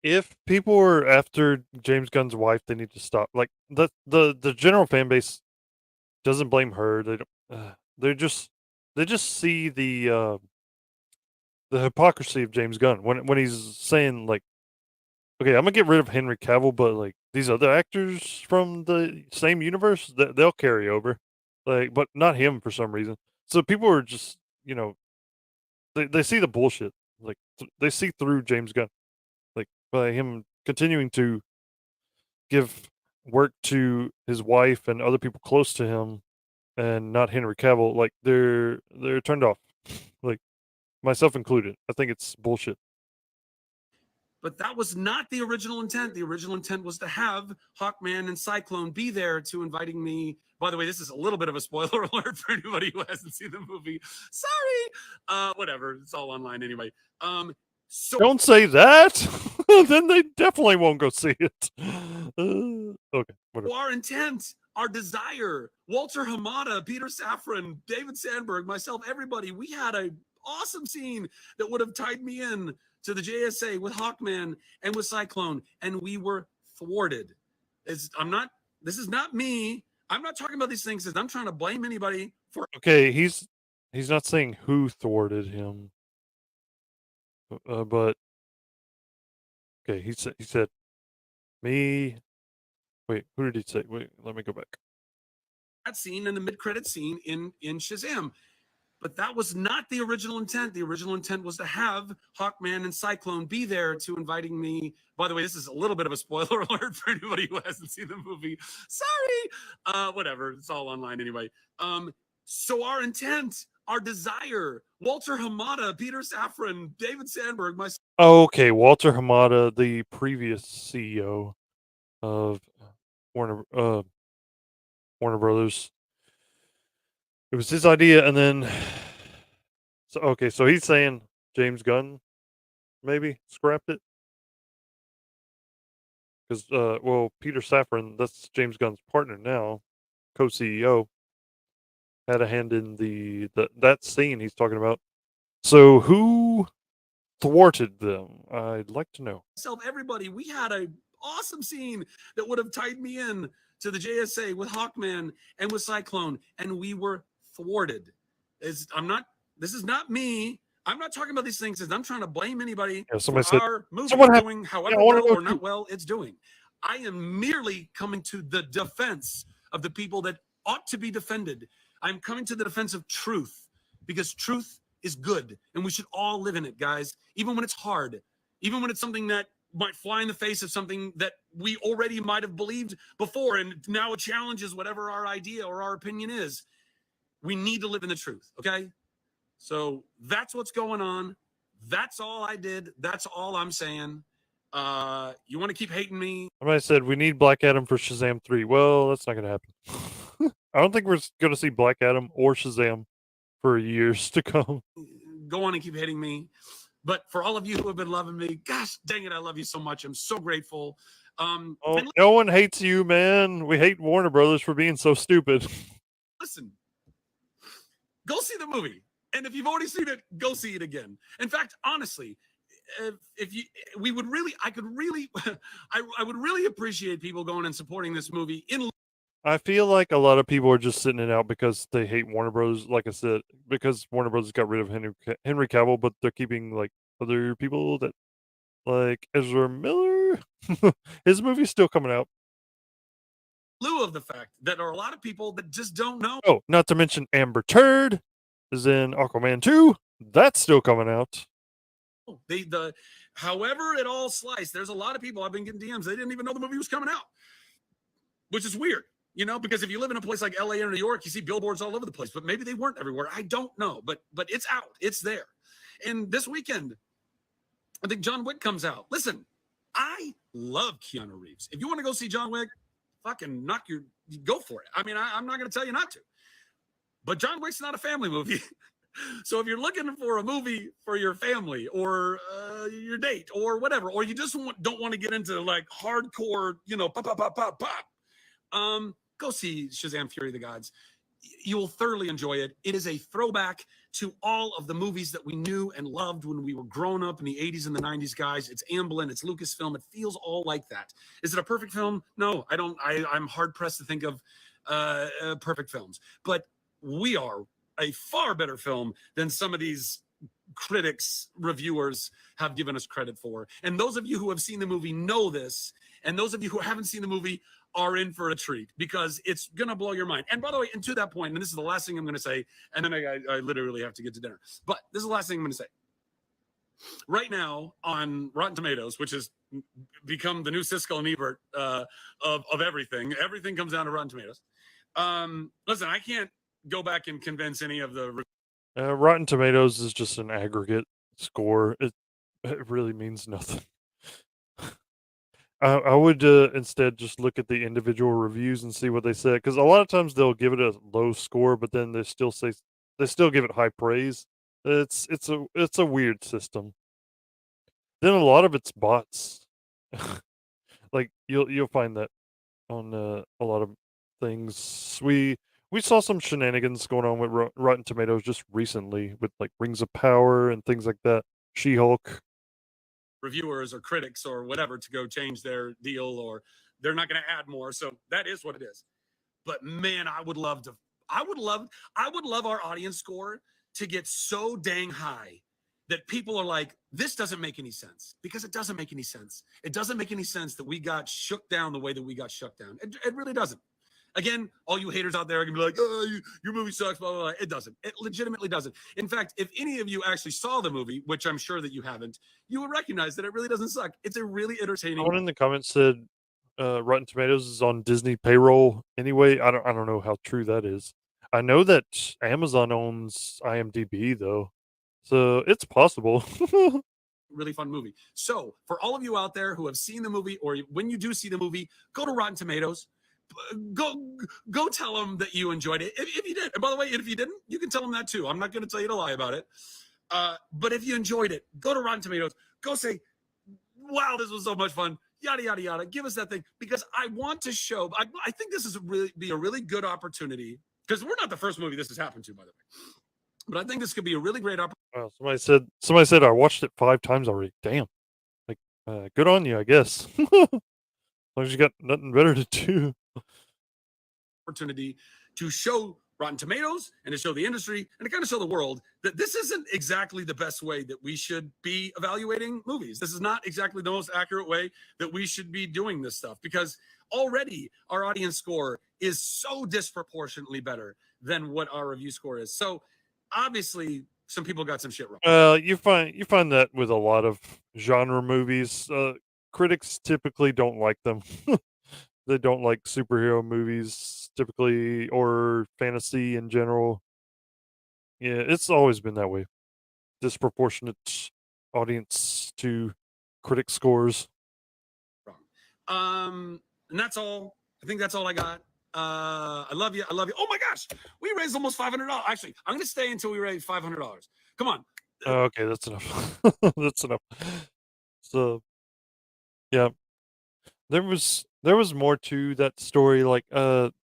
Speaker 13: If people were after James Gunn's wife, they need to stop. Like the general fan base doesn't blame her. They don't. They're just they just see the hypocrisy of James Gunn when he's saying like, okay, I'm gonna get rid of Henry Cavill, but like these other actors from the same universe, they'll carry over, like, but not him for some reason. So people are just, they see the bullshit, like they see through James Gunn, like by him continuing to give work to his wife and other people close to him, and not Henry Cavill. Like they're turned off, like myself included. I think it's bullshit.
Speaker 16: But that was not the original intent. The original intent was to have Hawkman and Cyclone be there to inviting me. By the way, this is a little bit of a spoiler alert for anybody who hasn't seen the movie. Sorry. Whatever. It's all online anyway. So
Speaker 13: Don't say that. Then they definitely won't go see it. Okay, whatever.
Speaker 16: our intent, our desire, Walter Hamada, Peter Safran, David Sandberg, myself, everybody, we had a awesome scene that would have tied me in to the JSA with Hawkman and with Cyclone, and we were thwarted. This is not me. I'm not talking about these things as I'm trying to blame anybody for.
Speaker 13: Okay, he's not saying who thwarted him, but okay, he said me. Wait, who did he say? Wait, let me go back.
Speaker 16: That scene and the mid-credit scene in Shazam. But that was not the original intent. The original intent was to have Hawkman and Cyclone be there to inviting me. By the way, this is a little bit of a spoiler alert for anybody who hasn't seen the movie. Sorry. Whatever. It's all online anyway. So our intent, our desire, Walter Hamada, Peter Safran, David Sandberg, myself.
Speaker 13: Okay, Walter Hamada, the previous CEO of Warner Brothers. It was his idea, and then so he's saying James Gunn maybe scrapped it because Peter Safran, that's James Gunn's partner now, co-CEO, had a hand in that scene he's talking about. So who thwarted them? I'd like to know.
Speaker 16: Everybody, we had a awesome scene that would have tied me in to the JSA with Hawkman and with Cyclone, and we were thwarted. This is not me. I'm not talking about these things as I'm trying to blame anybody for our movie doing however well or not well it's doing. I am merely coming to the defense of the people that ought to be defended. I'm coming to the defense of truth, because truth is good and we should all live in it, guys, even when it's hard, even when it's something that might fly in the face of something that we already might have believed before, and now it challenges whatever our idea or our opinion is. We need to live in the truth, okay? So that's what's going on. That's all I did. That's all I'm saying. You want to keep hating me?
Speaker 13: Somebody said we need Black Adam for Shazam 3. Well, that's not going to happen. I don't think we're going to see Black Adam or Shazam for years to come.
Speaker 16: Go on and keep hating me. But for all of you who have been loving me, gosh dang it, I love you so much. I'm so grateful.
Speaker 13: No one hates you, man. We hate Warner Brothers for being so stupid.
Speaker 16: Listen, go see the movie. And if you've already seen it, go see it again. In fact, honestly, I would really appreciate people going and supporting this movie.
Speaker 13: I feel like a lot of people are just sitting it out because they hate Warner Brothers. Like I said, because Warner Brothers got rid of Henry Cavill, but they're keeping like other people that, like Ezra Miller. His movie's still coming out.
Speaker 16: Lieu of the fact that there are a lot of people that just don't know.
Speaker 13: Oh, not to mention Amber Turd is in Aquaman 2. That's still coming out.
Speaker 16: However it all sliced, there's a lot of people, I've been getting DMs, they didn't even know the movie was coming out, which is weird, because if you live in a place like LA or New York, you see billboards all over the place, but maybe they weren't everywhere. I don't know, but it's out, it's there. And this weekend, I think John Wick comes out. Listen, I love Keanu Reeves. If you want to go see John Wick, fucking go for it. I mean, I'm not going to tell you not to. But John Wick's not a family movie. So if you're looking for a movie for your family or your date or whatever, or you just don't want to get into like hardcore, pop, go see Shazam! Fury of the Gods. You will thoroughly enjoy it. It is a throwback to all of the movies that we knew and loved when we were growing up in the 80s and the 90s, guys. It's Amblin, it's Lucasfilm. It feels all like that. Is it a perfect film? No, I don't. I'm hard pressed to think of perfect films. But we are a far better film than some of these critics, reviewers have given us credit for. And those of you who have seen the movie know this, and those of you who haven't seen the movie are in for a treat because it's going to blow your mind. And by the way, and to that point, and this is the last thing I'm going to say, and then I literally have to get to dinner, but this is the last thing I'm going to say. Right now on Rotten Tomatoes, which has become the new Siskel and Ebert of everything. Everything comes down to Rotten Tomatoes. Listen, I can't go back and convince any of the...
Speaker 13: Rotten Tomatoes is just an aggregate score. It really means nothing. I would instead just look at the individual reviews and see what they said, because a lot of times they'll give it a low score, but then they still give it high praise. It's a weird system. Then a lot of it's bots. Like you'll find that on a lot of things. We saw some shenanigans going on with Rotten Tomatoes just recently with like Rings of Power and things like that. She-Hulk.
Speaker 16: Reviewers or critics or whatever to go change their deal, or they're not going to add more. So that is what it is. But man, I would love our audience score to get so dang high that people are like, this doesn't make any sense, because it doesn't make any sense. It doesn't make any sense that we got shook down the way that we got shook down. It really doesn't. Again, all you haters out there are gonna be like, oh, your movie sucks, blah, blah, blah. It doesn't. It legitimately doesn't. In fact, if any of you actually saw the movie, which I'm sure that you haven't, you would recognize that it really doesn't suck. It's a really entertaining...
Speaker 13: Someone in the comments said Rotten Tomatoes is on Disney payroll anyway. I don't know how true that is. I know that Amazon owns IMDb though, so it's possible.
Speaker 16: Really fun movie. So for all of you out there who have seen the movie, or when you do see the movie, go to Rotten Tomatoes. Go tell them that you enjoyed it. If you did, and by the way, if you didn't, you can tell them that too. I'm not going to tell you to lie about it. But if you enjoyed it, go to Rotten Tomatoes. Go say, "Wow, this was so much fun." Yada yada yada. Give us that thing, because I want to show. I think this is be a really good opportunity, because we're not the first movie this has happened to, by the way. But I think this could be a really great opportunity.
Speaker 13: Somebody said I watched it 5 times already. Damn. Like, good on you, I guess. As long as you got nothing better to do.
Speaker 16: Opportunity to show Rotten Tomatoes and to show the industry and to kind of show the world that this isn't exactly the best way that we should be evaluating movies. This is not exactly the most accurate way that we should be doing this stuff, because already our audience score is so disproportionately better than what our review score is. So obviously some people got some shit wrong.
Speaker 13: You find that with a lot of genre movies. Critics typically don't like them. They don't like superhero movies typically, or fantasy in general. Yeah, it's always been that way. Disproportionate audience to critic scores.
Speaker 16: And that's all. I think that's all I got. I love you. I love you. Oh my gosh, we raised almost $500. Actually, I'm gonna stay until we raise $500. Come on.
Speaker 13: Okay, that's enough. That's enough. So, yeah, there was more to that story. Like,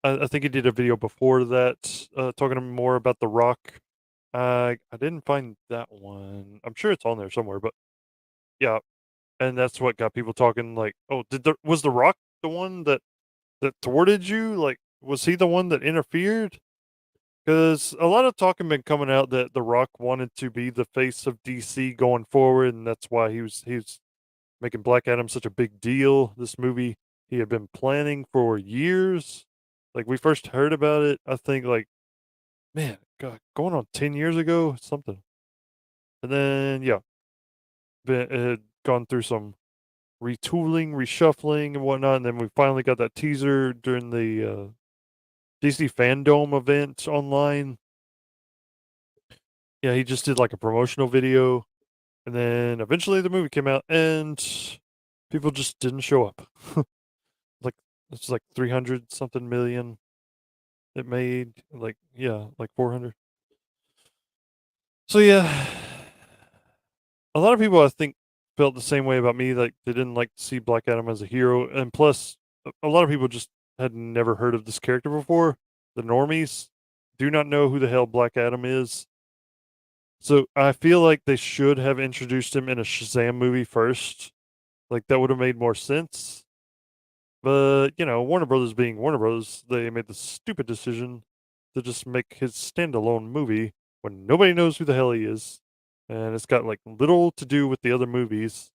Speaker 13: I think he did a video before that, talking more about The Rock. I didn't find that one. I'm sure it's on there somewhere, but yeah, and that's what got people talking. Like, oh, was The Rock the one that thwarted you? Like, was he the one that interfered? Because a lot of talk had been coming out that The Rock wanted to be the face of DC going forward, and that's why he was making Black Adam such a big deal. This movie he had been planning for years. Like, we first heard about it, I think, like, man, God, going on 10 years ago, something. And then, yeah, it had gone through some retooling, reshuffling, and whatnot, and then we finally got that teaser during the DC Fandom event online. Yeah, he just did like a promotional video, and then eventually the movie came out, and people just didn't show up. Like, it's like 300 something million it made, like, yeah, like 400. So yeah, a lot of people I think felt the same way about me. Like, they didn't like to see Black Adam as a hero, and plus a lot of people just had never heard of this character before. The normies do not know who the hell Black Adam is. So I feel like they should have introduced him in a Shazam movie first. Like, that would have made more sense. But, you know, Warner Brothers being Warner Brothers, they made the stupid decision to just make his standalone movie when nobody knows who the hell he is, and it's got like little to do with the other movies.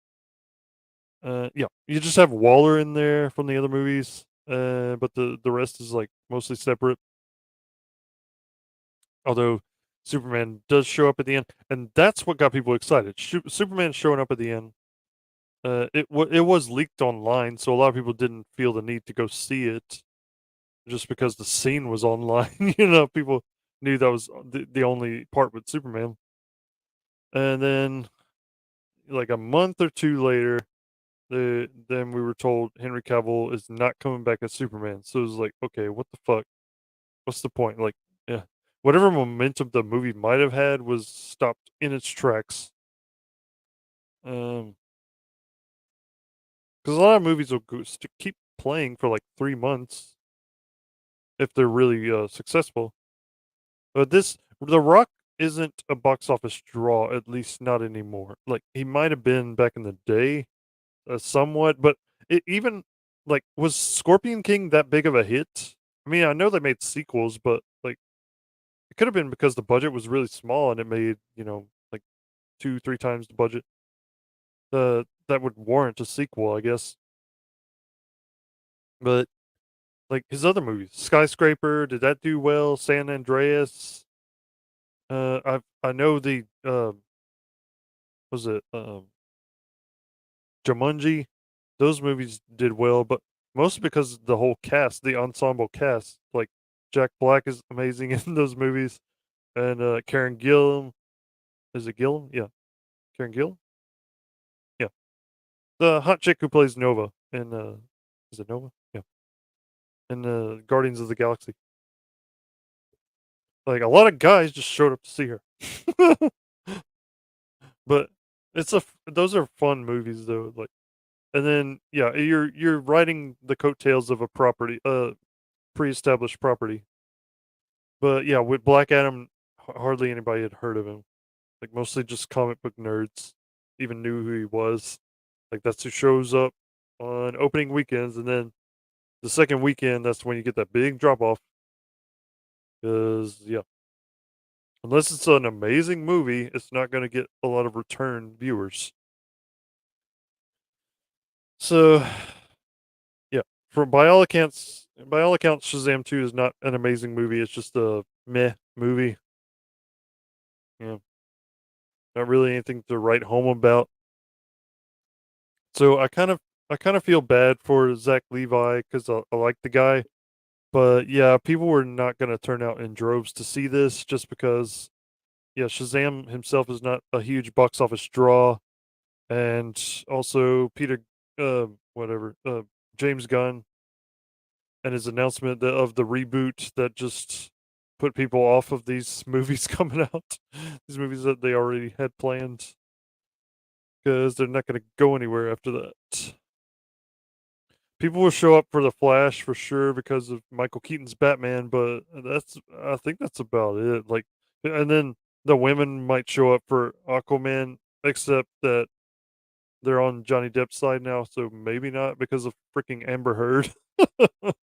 Speaker 13: Yeah, you just have Waller in there from the other movies, but the rest is like mostly separate. Although Superman does show up at the end, and that's what got people excited. Superman showing up at the end. It was leaked online, so a lot of people didn't feel the need to go see it, just because the scene was online. People knew that was the only part with Superman. And then, like a month or two later, then we were told Henry Cavill is not coming back as Superman. So it was like, okay, what the fuck? What's the point? Like, yeah, whatever momentum the movie might have had was stopped in its tracks. Because a lot of movies will keep playing for like 3 months if they're really successful. But The Rock isn't a box office draw, at least not anymore. Like, he might have been back in the day, somewhat, but even like, was Scorpion King that big of a hit? I mean, I know they made sequels, but like, it could have been because the budget was really small and it made, like 2-3 times the budget. That would warrant a sequel, I guess. But like his other movies, Skyscraper, did that do well? San Andreas. I know the was it Jumanji? Those movies did well, but mostly because the whole cast, the ensemble cast, like Jack Black is amazing in those movies, and Karen Gillan. Is it Gillan? Yeah, Karen Gillan. Yeah, the hot chick who plays Nova in is it Nova? Yeah, in Guardians of the Galaxy. Like, a lot of guys just showed up to see her. But those are fun movies though, like, and then yeah, you're riding the coattails of a property, pre-established property. But yeah, with Black Adam, hardly anybody had heard of him. Like, mostly just comic book nerds even knew who he was. Like, that's who shows up on opening weekends, and then the second weekend, that's when you get that big drop off. Because yeah, unless it's an amazing movie, it's not going to get a lot of return viewers. So, yeah, by all accounts, Shazam 2 is not an amazing movie. It's just a meh movie. Yeah, not really anything to write home about. So I kind of feel bad for Zach Levi because I like the guy, but yeah, people were not going to turn out in droves to see this just because, yeah, Shazam himself is not a huge box office draw, and also James Gunn and his announcement of the reboot that just put people off of these movies coming out, these movies that they already had planned, because they're not going to go anywhere after that. People will show up for the Flash for sure because of Michael Keaton's Batman, but I think that's about it. Like, and then the women might show up for Aquaman, except that they're on Johnny Depp's side now, so maybe not because of freaking Amber Heard.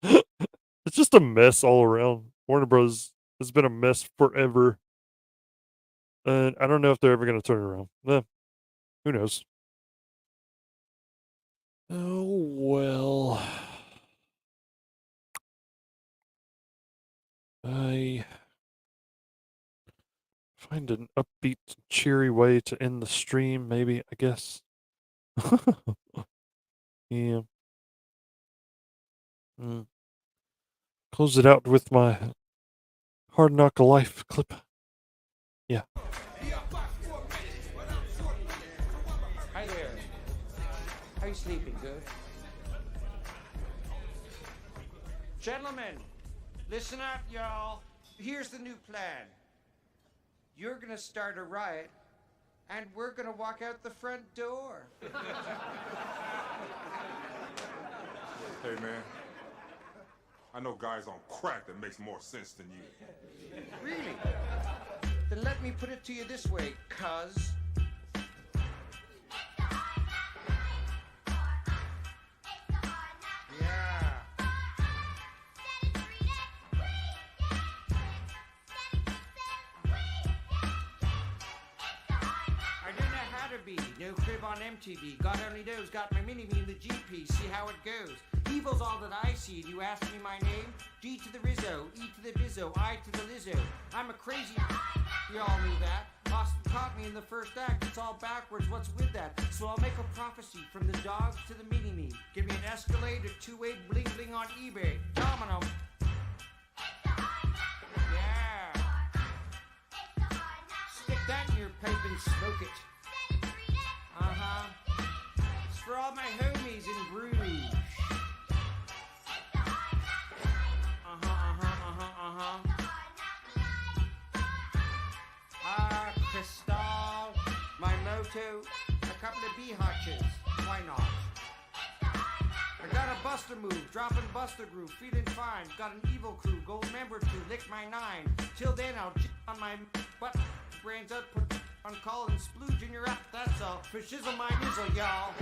Speaker 13: It's just a mess all around. Warner Bros. Has been a mess forever, and I don't know if they're ever going to turn it around. Who knows? Oh well. I find an upbeat, cheery way to end the stream, maybe, I guess. Yeah. Close it out with my Hard Knock Life clip. Yeah.
Speaker 6: Hi there. How you sleeping? Good? Gentlemen, listen up, y'all. Here's the new plan. You're gonna start a riot, and we're gonna walk out the front door.
Speaker 17: Hey, man. I know guys on crack that makes more sense than you.
Speaker 6: Really? Then let me put it to you this way, cuz. Yeah. on MTV. God only knows, got my mini-me in the GP, see how it goes. Evil's all that I see, and you ask me my name? G to the Rizzo, E to the Bizzo, I to the Lizzo. I'm a crazy you all knew that. Austin caught me in the first act, it's all backwards, what's with that? So I'll make a prophecy, from the dogs to the mini-me. Give me an Escalade or two-way bling-bling on eBay. Domino. Yeah. Stick that in your pipe and smoke it. Uh-huh. It's for all my homies in Bruges. Cristal, my moto, a couple of bee hutches. Why not? I got a buster move, dropping buster groove, feeling fine. Got an evil crew, gold member to lick my 9. Till then, I'll on my butt, brains out, put on call and splooge in your app. That's all. For shizzle my nizzle, y'all.